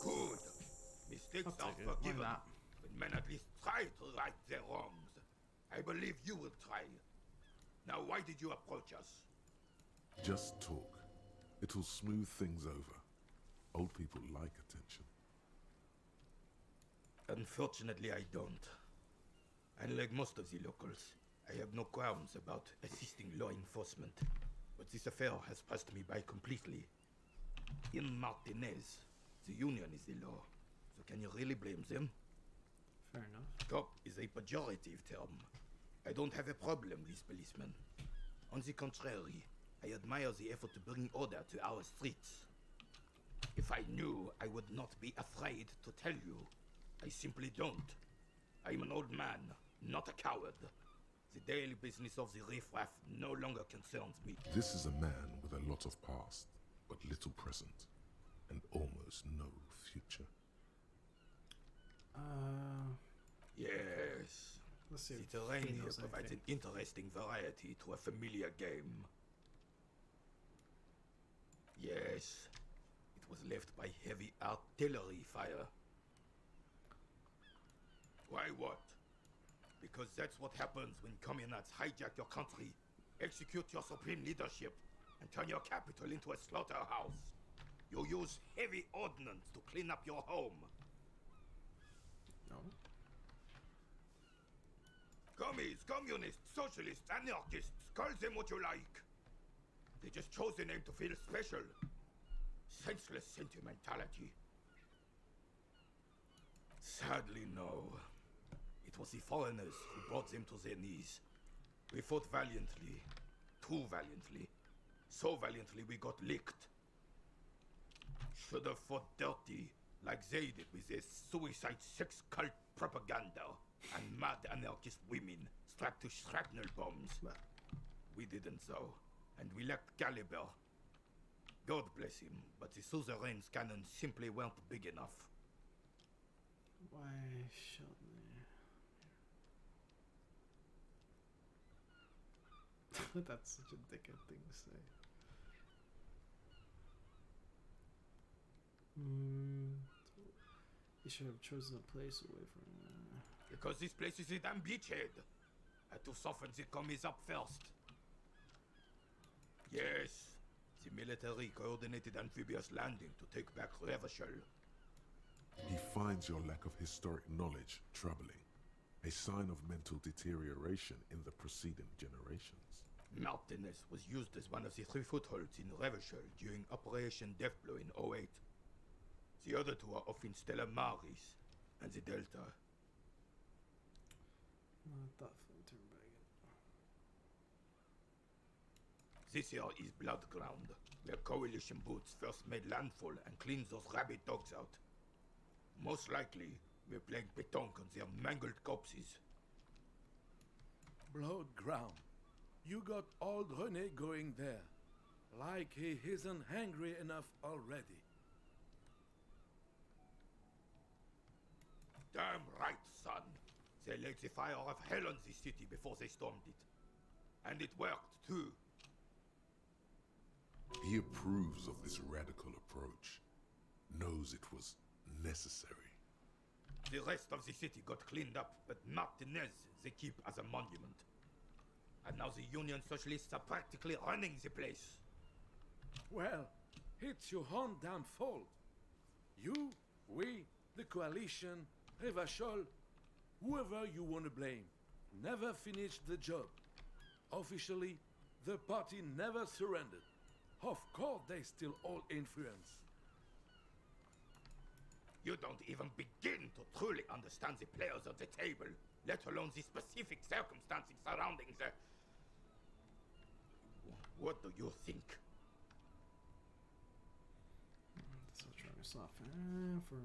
Good. Mistakes I'll are take it. Why forgiven. not? When men at least try to right their wrongs. I believe you will try. Now why did you approach us? Just talk. It'll smooth things over. Old people like attention. Unfortunately, I don't. Unlike most of the locals, I have no qualms about assisting law enforcement. But this affair has passed me by completely. In Martinez, the union is the law. So can you really blame them? Fair enough. Cop is a pejorative term. I don't have a problem with policemen. On the contrary, I admire the effort to bring order to our streets. If I knew, I would not be afraid to tell you. I simply don't. I'm an old man, not a coward. The daily business of the riffraff no longer concerns me. This is a man with a lot of past, but little present, and almost no future. Yes. Let's see. The if terrain he here knows provides an anything. interesting variety to a familiar game. Yes. It was left by heavy artillery fire. Why what? Because that's what happens when communists hijack your country, execute your supreme leadership, and turn your capital into a slaughterhouse. You use heavy ordnance to clean up your home. No. Commies, communists, socialists, anarchists, call them what you like. They just chose the name to feel special. Senseless sentimentality. Sadly, no. It was the foreigners who brought them to their knees. We fought valiantly. Too valiantly. So valiantly we got licked. Should have fought dirty, like they did with their suicide sex cult propaganda and mad anarchist women strapped to shrapnel bombs. We didn't so, and we lacked caliber. God bless him, but the suzerain's cannons simply weren't big enough. Why shall they? That's such a dickhead thing to say. You should have chosen a place away from. Because this place is a damn beachhead. Had to soften the commies up first. Yes, the military coordinated amphibious landing to take back Revachol. He finds your lack of historic knowledge troubling, a sign of mental deterioration in the preceding generations. Martinez was used as one of the 3 footholds in Revachol during Operation Deathblow in 08. The other 2 are off in Stella Maris and the Delta. Not that fun, turn back in. This here is Blood Ground, where coalition boots first made landfall and cleaned those rabid dogs out. Most likely, We're playing pétanque on their mangled corpses. Blood ground. You got old Rene going there. Like he isn't hungry enough already. Damn right, son. They lit the fire of hell on the city before they stormed it. And it worked, too. He approves of this radical approach, knows it was necessary. The rest of the city got cleaned up, but Martinez they keep as a monument. And now the Union Socialists are practically running the place. Well, it's your own damn fault. You, we, the coalition, Revachol, whoever you want to blame, never finished the job. Officially, the party never surrendered. Of course, they still all influence. You don't even begin to truly understand the players at the table, let alone the specific circumstances surrounding the... What do you think? Still trying to soften for.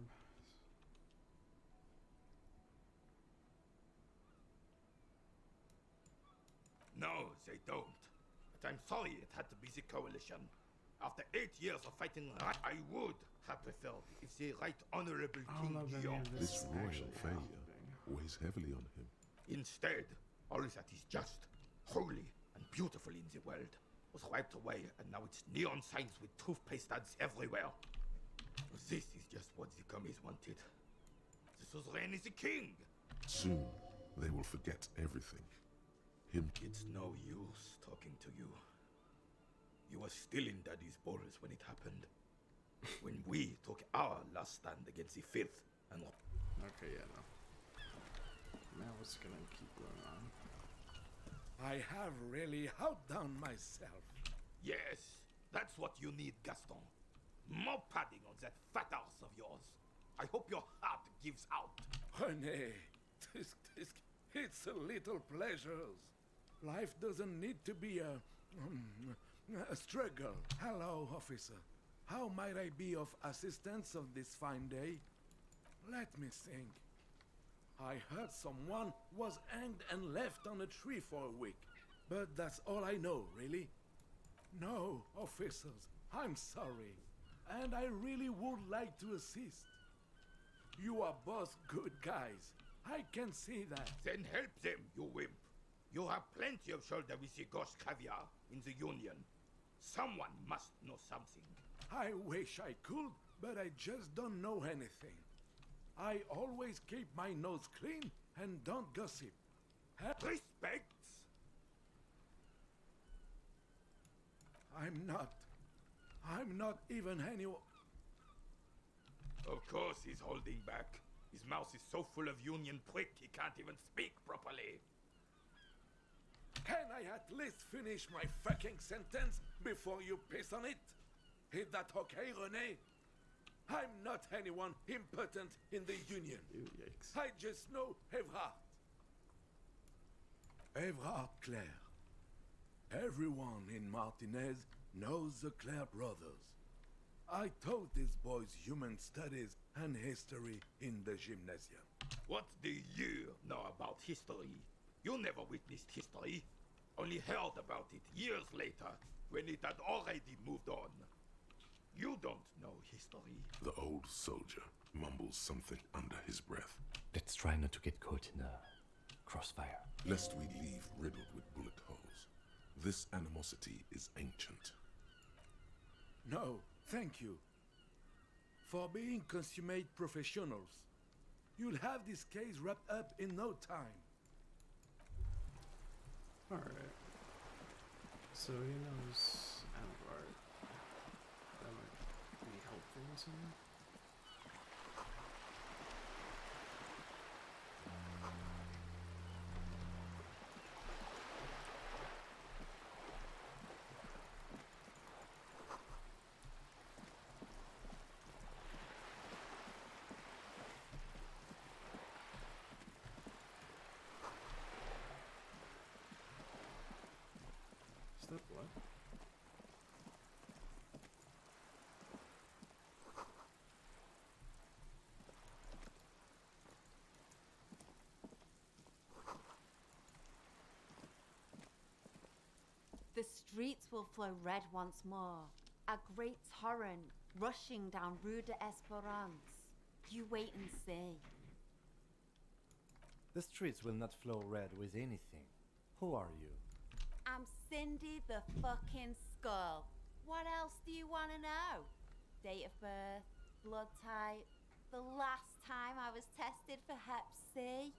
No, they don't. But I'm sorry it had to be the coalition. After 8 years of fighting, I would have preferred if the right honorable King Guillaume... This royal failure weighs heavily on him. Instead, all that is just, holy, and beautiful in the world was wiped away, and now it's neon signs with toothpaste ads everywhere. This is just what the commies wanted. The suzerain is the king! Soon, they will forget everything. Him. It's no use talking to you. You were still in Daddy's balls when it happened. When we took our last stand against the Fifth and... Okay, yeah, no. Now what's gonna keep going on? I have really outdone myself. Yes, that's what you need, Gaston. More padding on that fat arse of yours. I hope your heart gives out. René, it's a little pleasures. Life doesn't need to be a struggle. Hello, officer. How might I be of assistance on this fine day? Let me think. I heard someone was hanged and left on a tree for a week. But that's all I know, really. No, officers, I'm sorry. And I really would like to assist. You are both good guys. I can see that. Then help them, you wimp. You have plenty of shoulder with the ghost caviar in the Union. Someone must know something. I wish I could, but I just don't know anything. I always keep my nose clean and don't gossip. Respect? I'm not even anyone. Of course he's holding back. His mouth is so full of Union prick he can't even speak properly. Can I at least finish my fucking sentence before you piss on it? Is that okay, René? I'm not anyone important in the Union. Ew, yikes. I just know Evrard. Evrard Claire. Everyone in Martinez knows the Claire brothers. I taught these boys human studies and history in the gymnasium. What do you know about history? You never witnessed history. Only heard about it years later, when it had already moved on. You don't know history. The old soldier mumbles something under his breath. Let's try not to get caught in a crossfire. Lest we leave riddled with bullet holes. This animosity is ancient. No, thank you. For being consummate professionals. You'll have this case wrapped up in no time. Alright. So he knows Evrard. That might be helpful or something. Step what? The streets will flow red once more. A great torrent rushing down Rue de Esperance. You wait and see. The streets will not flow red with anything. Who are you? I'm Cindy the fucking Skull. What else do you want to know? Date of birth, blood type, the last time I was tested for Hep C.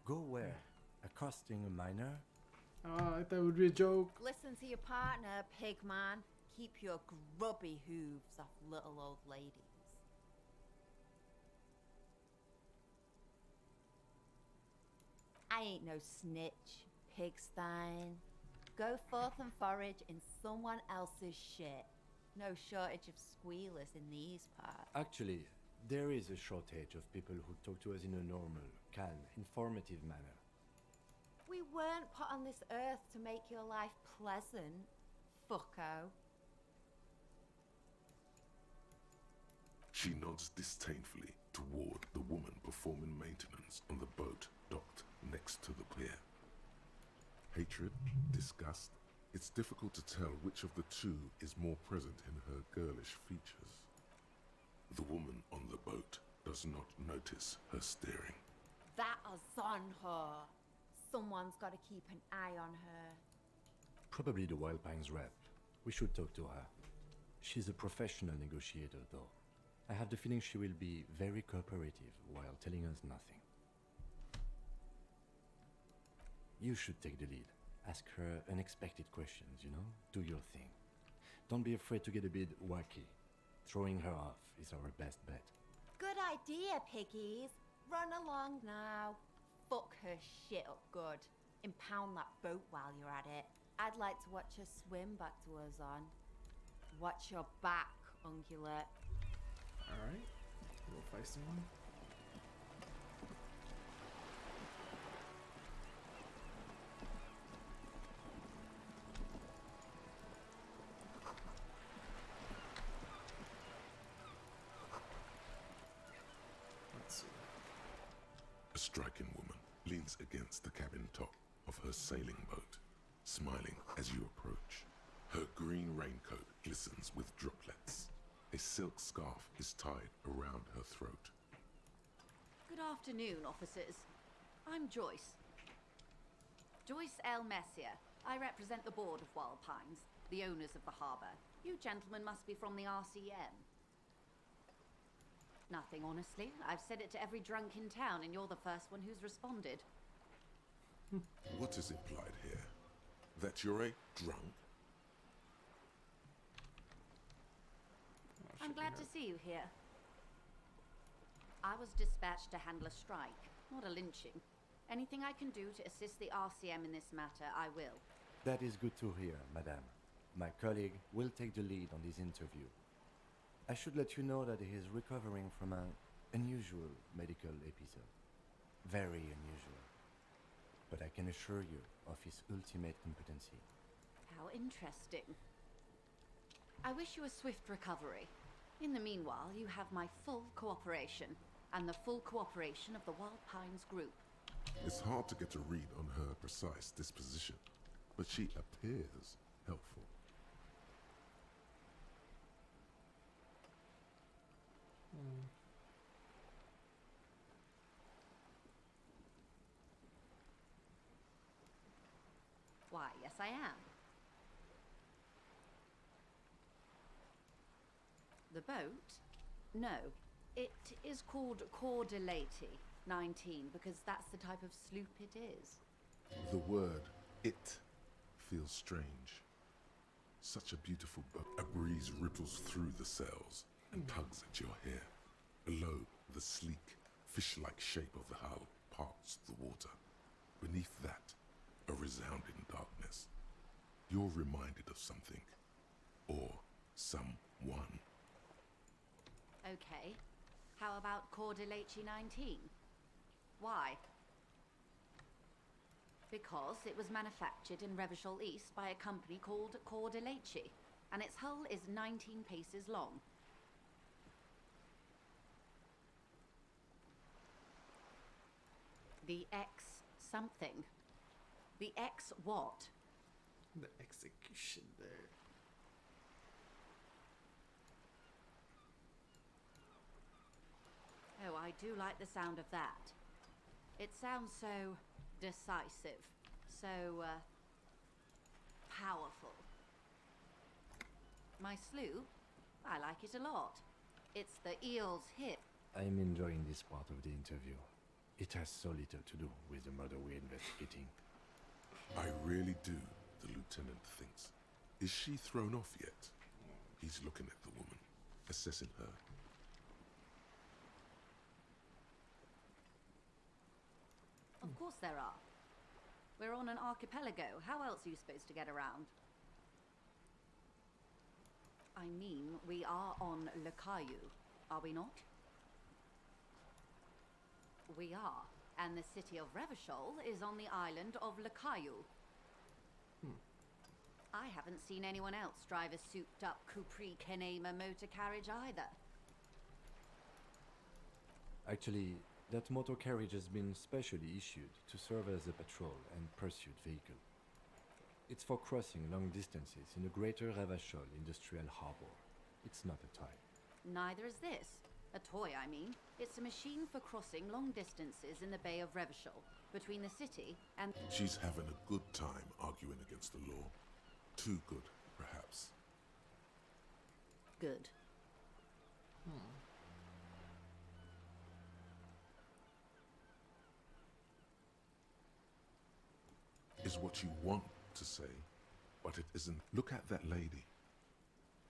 Go where? Accosting a minor? I thought it would be a joke. Listen to your partner, pigman. Keep your grubby hooves off little old ladies. I ain't no snitch, pigstein. Go forth and forage in someone else's shit. No shortage of squealers in these parts. Actually, there is a shortage of people who talk to us in a normal, calm, informative manner. We weren't put on this earth to make your life pleasant, fucko. She nods disdainfully toward the woman performing maintenance on the boat docked next to the pier. Hatred, disgust, it's difficult to tell which of the two is more present in her girlish features. The woman on the boat does not notice her staring. That is on her. Someone's got to keep an eye on her. Probably the Wild Pines rep. We should talk to her. She's a professional negotiator, though. I have the feeling she will be very cooperative while telling us nothing. You should take the lead. Ask her unexpected questions, you know? Do your thing. Don't be afraid to get a bit wacky. Throwing her off is our best bet. Good idea, piggies. Run along now. Fuck her shit up good. Impound that boat while you're at it. I'd like to watch her swim back to us on. Watch your back, ungulate. Alright. A little feisty one. Let's see. A striking woman leans against the cabin top of her sailing boat, smiling as you approach. Her green raincoat glistens with droplets. A silk scarf is tied around her throat. Good afternoon, officers. I'm Joyce. Joyce L. Messier. I represent the board of Wild Pines, the owners of the harbour. You gentlemen must be from the RCM. Nothing, honestly. I've said it to every drunk in town, and you're the first one who's responded. What is implied here? That you're a drunk? I'm glad to see you here. I was dispatched to handle a strike, not a lynching. Anything I can do to assist the RCM in this matter, I will. That is good to hear, madame. My colleague will take the lead on this interview. I should let you know that he is recovering from an unusual medical episode. Very unusual. But I can assure you of his ultimate competency. How interesting. I wish you a swift recovery. In the meanwhile, you have my full cooperation, and the full cooperation of the Wild Pines group. It's hard to get a read on her precise disposition, but she appears helpful. Why, yes I am. The boat? No. It is called Cordelati 19 because that's the type of sloop it is. The word "it" feels strange. Such a beautiful boat. A breeze ripples through the sails and tugs at your hair. Below, the sleek, fish-like shape of the hull parts the water. Beneath that, a resounding darkness. You're reminded of something. Or someone. Okay. How about Cordelati 19? Why? Because it was manufactured in Revachol East by a company called Ideologies, and its hull is 19 paces long. The X something. The X what? The execution there. Oh, I do like the sound of that. It sounds so decisive, so powerful. My sloop, I like it a lot. It's the eel's hip. I'm enjoying this part of the interview. It has so little to do with the murder we're investigating. I really do, the lieutenant thinks. Is she thrown off yet? He's looking at the woman, assessing her. Of course there are. We're on an archipelago. How else are you supposed to get around? I mean, we are on Le Caillou, are we not? We are. And the city of Revachol is on the island of Le Caillou. I haven't seen anyone else drive a souped-up Capri Kenema motor carriage either. Actually, that motor carriage has been specially issued to serve as a patrol and pursuit vehicle. It's for crossing long distances in the greater Revachol industrial harbor. It's not a toy. Neither is this. A toy, I mean. It's a machine for crossing long distances in the Bay of Revachol, between the city and... She's having a good time arguing against the law. Too good, perhaps. Good. Is what you want to say, but it isn't. Look at that lady.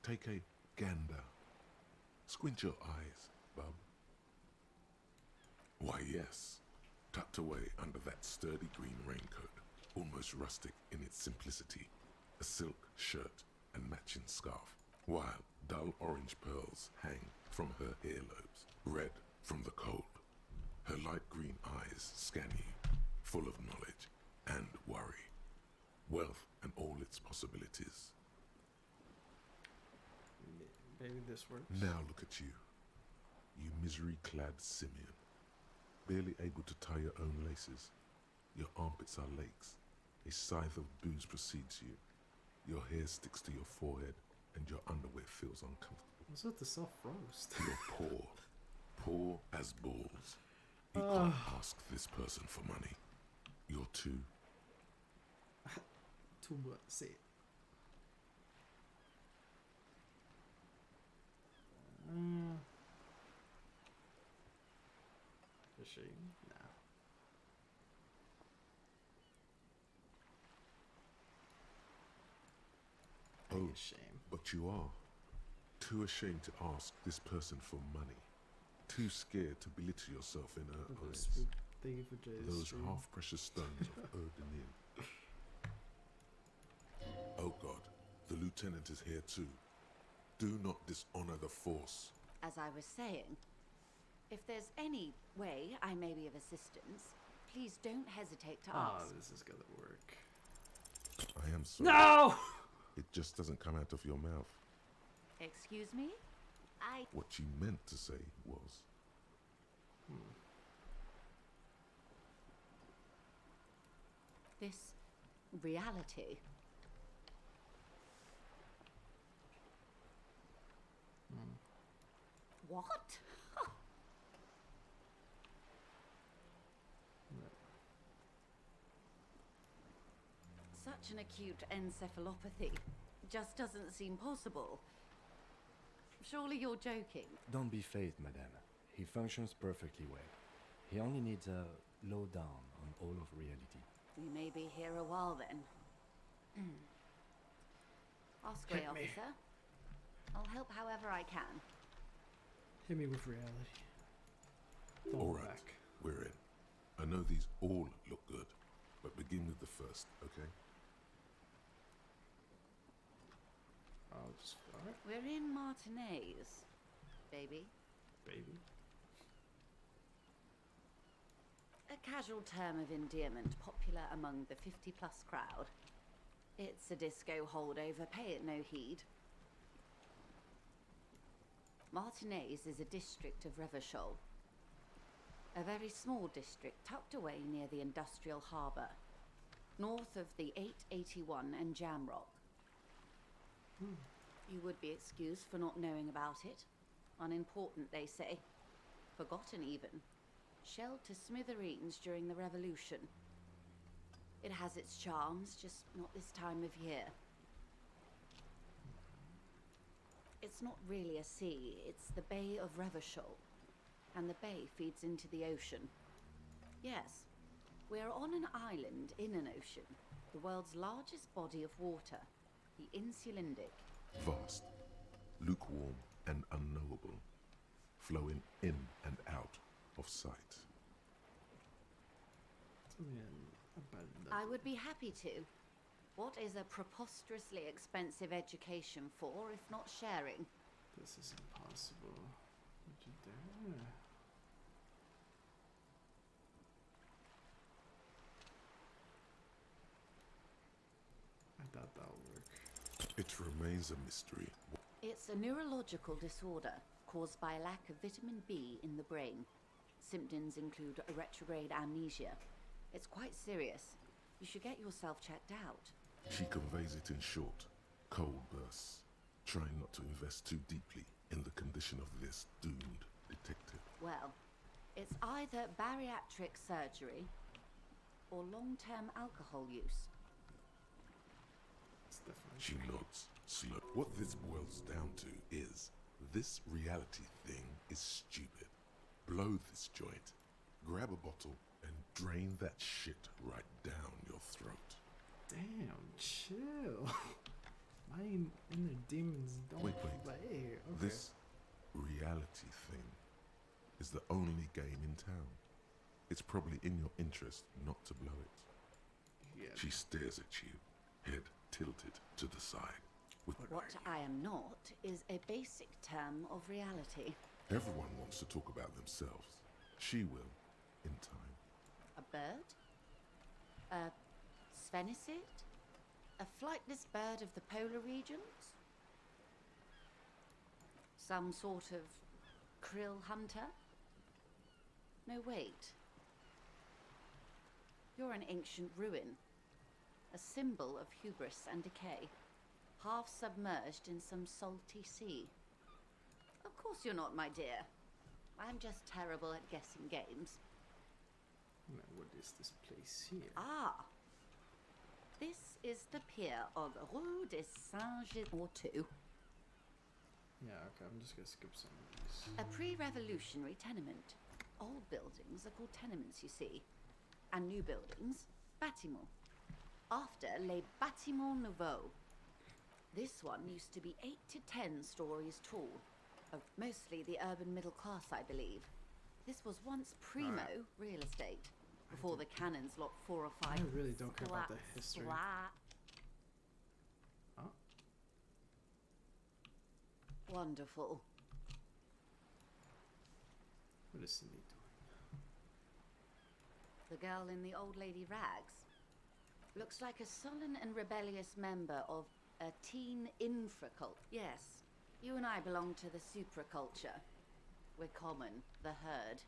Take a gander. Squint your eyes, bub. Why, yes. Tucked away under that sturdy green raincoat, almost rustic in its simplicity, a silk shirt and matching scarf, while dull orange pearls hang from her earlobes, red from the cold. Her light green eyes scan you, full of knowledge and worry, wealth and all its possibilities. Maybe this works. Now look at you, you misery-clad simian, barely able to tie your own laces. Your armpits are lakes. A scythe of booze precedes you. Your hair sticks to your forehead, and your underwear feels uncomfortable. What's with the self-roast? You're poor as balls. You can't ask this person for money. You're too... Too what? Say it. Ashamed? Nah. Oh, shame. but you are. Too ashamed to ask this person for money. Too scared to belittle yourself in her eyes. Thank you for Jay's Those stream. half-precious stones of Erdenin. Oh God, the lieutenant is here too. Do not dishonor the force. As I was saying, if there's any way I may be of assistance, please don't hesitate to ask. This is gonna work. I am sorry. No! It just doesn't come out of your mouth. Excuse me? What you meant to say was... This reality. What? Such an acute encephalopathy just doesn't seem possible. Surely you're joking. Don't be phased, madame. He functions perfectly well. He only needs a lowdown on all of reality. We may be here a while then. Ask away, Hit me. officer. I'll help however I can. Hit me with reality. Don't All hold right, back. we're in. I know these all look good, but begin with the first, okay? I'll just... Alright, We're in Martinez, baby. baby. A casual term of endearment popular among the 50-plus crowd. It's a disco holdover, pay it no heed. Martinez is a district of Revachol. A very small district tucked away near the industrial harbour, north of the 881 and Jamrock. You would be excused for not knowing about it. Unimportant, they say. Forgotten, even. Shelled to smithereens during the Revolution. It has its charms, just not this time of year. It's not really a sea, it's the Bay of Revachol. And the bay feeds into the ocean. Yes, we're on an island in an ocean, the world's largest body of water, the Insulindic. Vast, lukewarm, and unknowable, flowing in and out of sight. I would be happy to. What is a preposterously expensive education for, if not sharing? This is impossible. Would you dare? I thought that would work. It remains a mystery. It's a neurological disorder caused by a lack of vitamin B in the brain. Symptoms include a retrograde amnesia. It's quite serious. You should get yourself checked out. She conveys it in short, cold bursts, trying not to invest too deeply in the condition of this doomed detective. Well, it's either bariatric surgery or long-term alcohol use. It's definitely She nods, slow. What this boils down to is, this reality thing is stupid. Blow this joint, grab a bottle, and drain that shit right down your throat. Damn, chill. My inner demons don't Wait. play. Okay. This reality thing is the only game in town. It's probably in your interest not to blow it. Yeah. She stares at you, head tilted to the side. What I am not is a basic term of reality. Everyone wants to talk about themselves. She will, in time. A bird? A sphenicid? A flightless bird of the polar regions? Some sort of krill hunter? No, wait. You're an ancient ruin. A symbol of hubris and decay. Half submerged in some salty sea. Of course you're not, my dear. I'm just terrible at guessing games. Now, what is this place here? Ah! This is the pier of Rue de Saint-Gilles-Ortu. Yeah, okay, I'm just gonna skip some of these. A pre-revolutionary tenement. Old buildings are called tenements, you see. And new buildings, bâtiments. After, les bâtiments nouveaux. This one used to be 8 to 10 stories tall. Of mostly the urban middle class, I believe. This was once primo real estate. Before the cannons locked 4 or 5 I really don't care about the history. Oh. Wonderful. What is Cindy doing? The girl in the old lady rags. Looks like a sullen and rebellious member of a teen infracult. Yes, you and I belong to the supraculture. We're common, the herd.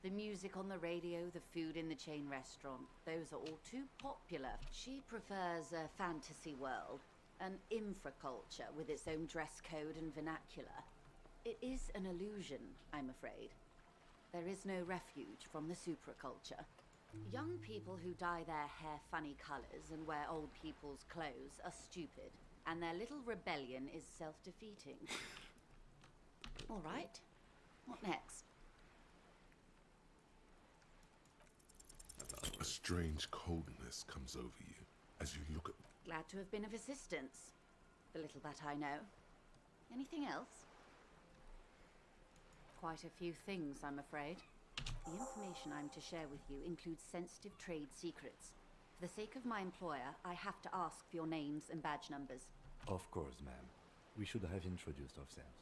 The music on the radio, the food in the chain restaurant, those are all too popular. She prefers a fantasy world, an infraculture with its own dress code and vernacular. It is an illusion, I'm afraid. There is no refuge from the supraculture. Young people who dye their hair funny colors and wear old people's clothes are stupid, and their little rebellion is self-defeating. All right, what next? A strange coldness comes over you as you look at... Glad to have been of assistance. The little that I know. Anything else? Quite a few things, I'm afraid. The information I'm to share with you includes sensitive trade secrets. For the sake of my employer, I have to ask for your names and badge numbers. Of course, ma'am. We should have introduced ourselves.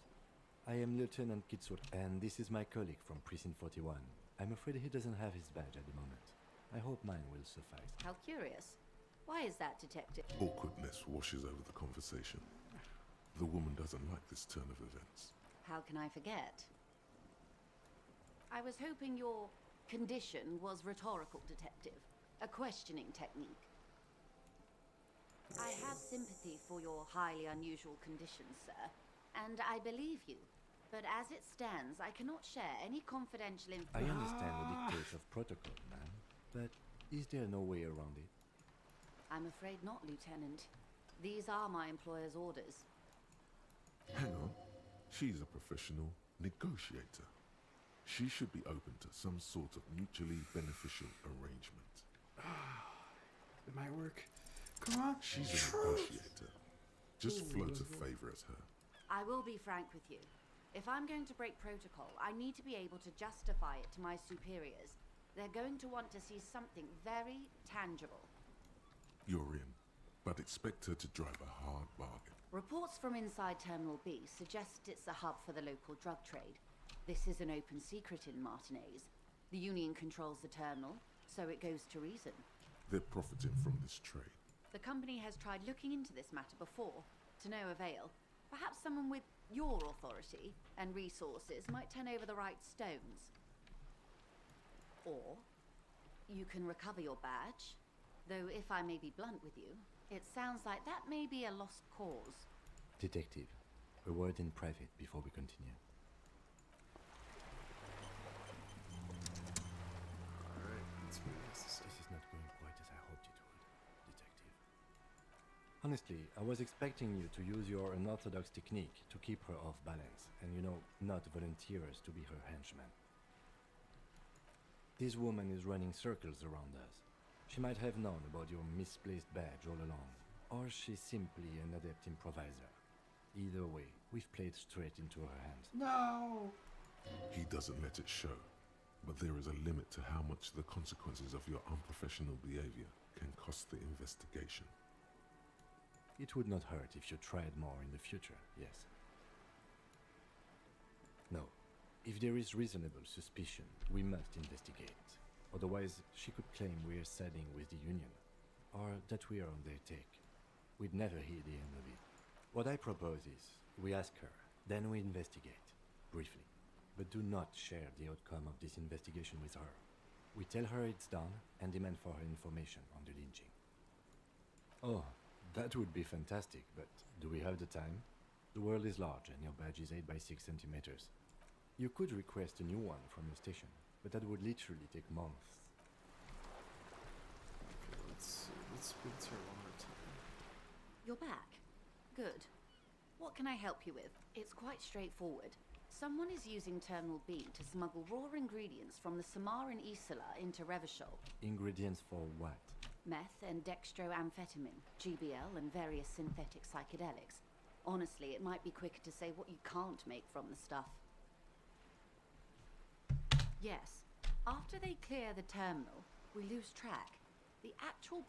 I am Lieutenant Kitsur, and this is my colleague from Precinct 41, I'm afraid he doesn't have his badge at the moment. I hope mine will suffice. How curious. Why is that, Detective? Awkwardness washes over the conversation. The woman doesn't like this turn of events. How can I forget? I was hoping your condition was rhetorical, Detective. A questioning technique. I have sympathy for your highly unusual condition, sir, and I believe you. But as it stands, I cannot share any confidential I information. understand the dictates of protocol, ma'am, but is there no way around it? I'm afraid not, Lieutenant. These are my employer's orders. Hang on. She's a professional negotiator. She should be open to some sort of mutually beneficial arrangement. It might work. Come on. She's a negotiator. Just float a favor at her. I will be frank with you. If I'm going to break protocol, I need to be able to justify it to my superiors. They're going to want to see something very tangible. You're in, but expect her to drive a hard bargain. Reports from inside Terminal B suggest it's a hub for the local drug trade. This is an open secret in Martinez. The Union controls the terminal, so it goes to reason. They're profiting from this trade. The company has tried looking into this matter before, to no avail. Perhaps someone with your authority and resources might turn over the right stones. Or you can recover your badge, though if I may be blunt with you, it sounds like that may be a lost cause. Detective, a word in private before we continue. Alright, let's move This is not going quite as I hoped it would, Detective. Honestly, I was expecting you to use your unorthodox technique to keep her off balance and, not volunteer us to be her henchman. This woman is running circles around us. She might have known about your misplaced badge all along, or she's simply an adept improviser. Either way, we've played straight into her hands. No! He doesn't let it show, but there is a limit to how much the consequences of your unprofessional behavior can cost the investigation. It would not hurt if you tried more in the future, yes. No. If there is reasonable suspicion, we must investigate. Otherwise, she could claim we're siding with the Union, or that we are on their take. We'd never hear the end of it. What I propose is, we ask her, then we investigate, briefly. But do not share the outcome of this investigation with her. We tell her it's done, and demand for her information on the lynching. Oh, that would be fantastic, but do we have the time? The world is large, and your badge is 8 by 6 centimeters. You could request a new one from the station, but that would literally take months. Okay, let's speak to her one more time. You're back. Good. What can I help you with? It's quite straightforward. Someone is using Terminal B to smuggle raw ingredients from the Samar and Isola into Revachol. Ingredients for what? Meth and dextroamphetamine, GBL and various synthetic psychedelics. Honestly, it might be quicker to say what you can't make from the stuff. Yes. After they clear the terminal, we lose track. The actual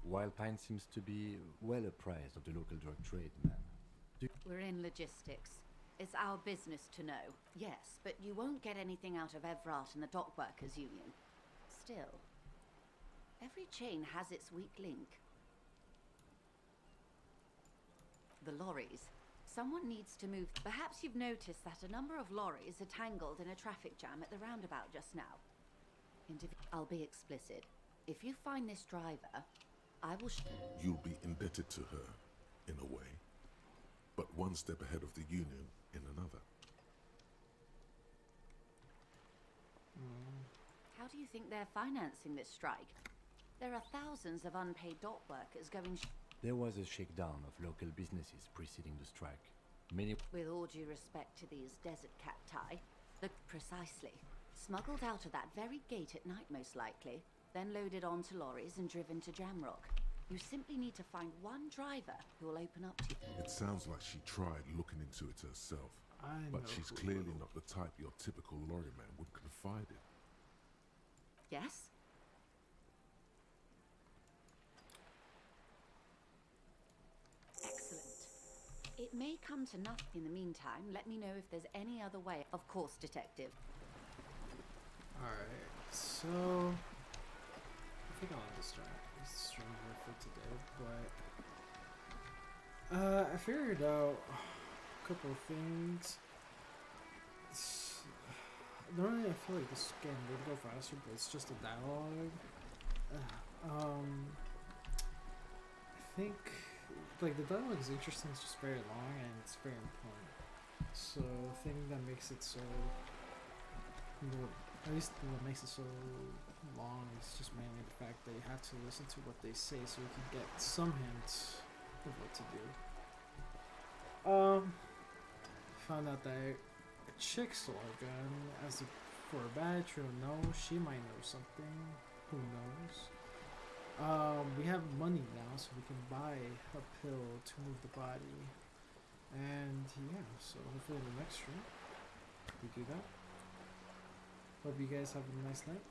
Wildpine seems to be well apprised of the local drug trade, ma'am. We're in logistics. It's our business to know. Yes, but you won't get anything out of Evrat and the Dockworkers Union. Still, every chain has its weak link. The lorries. Someone needs to move. Perhaps you've noticed that a number of lorries are tangled in a traffic jam at the roundabout just now. I'll be explicit. If you find this driver, I will You'll be indebted to her, in a way. But one step ahead of the Union in another. How do you think they're financing this strike? There are thousands of unpaid dock workers going There was a shakedown of local businesses preceding the strike. Many... With all due respect to these desert cacti, precisely. Smuggled out of that very gate at night, most likely, then loaded onto lorries and driven to Jamrock. You simply need to find one driver who will open up to you. It sounds like she tried looking into it herself. But she's clearly not the type your typical lorryman would confide in. Yes? Excellent. It may come to nothing in the meantime. Let me know if there's any other way. Of course, Detective. Alright, so I think I'll end the stream here for today, but I figured out a couple of things. Normally I feel like this game would go faster, but it's just a dialogue. I think like the dialogue is interesting, it's just very long and it's very important. So the thing that makes it so, at least what makes it so long is just mainly the fact that you have to listen to what they say so you can get some hints of what to do. Found out that a chick stole a gun for a badge. Who knows? She might know something. Who knows? We have money now, so we can buy a pill to move the body. And yeah, so hopefully in the next stream we do that. Hope you guys have a nice night.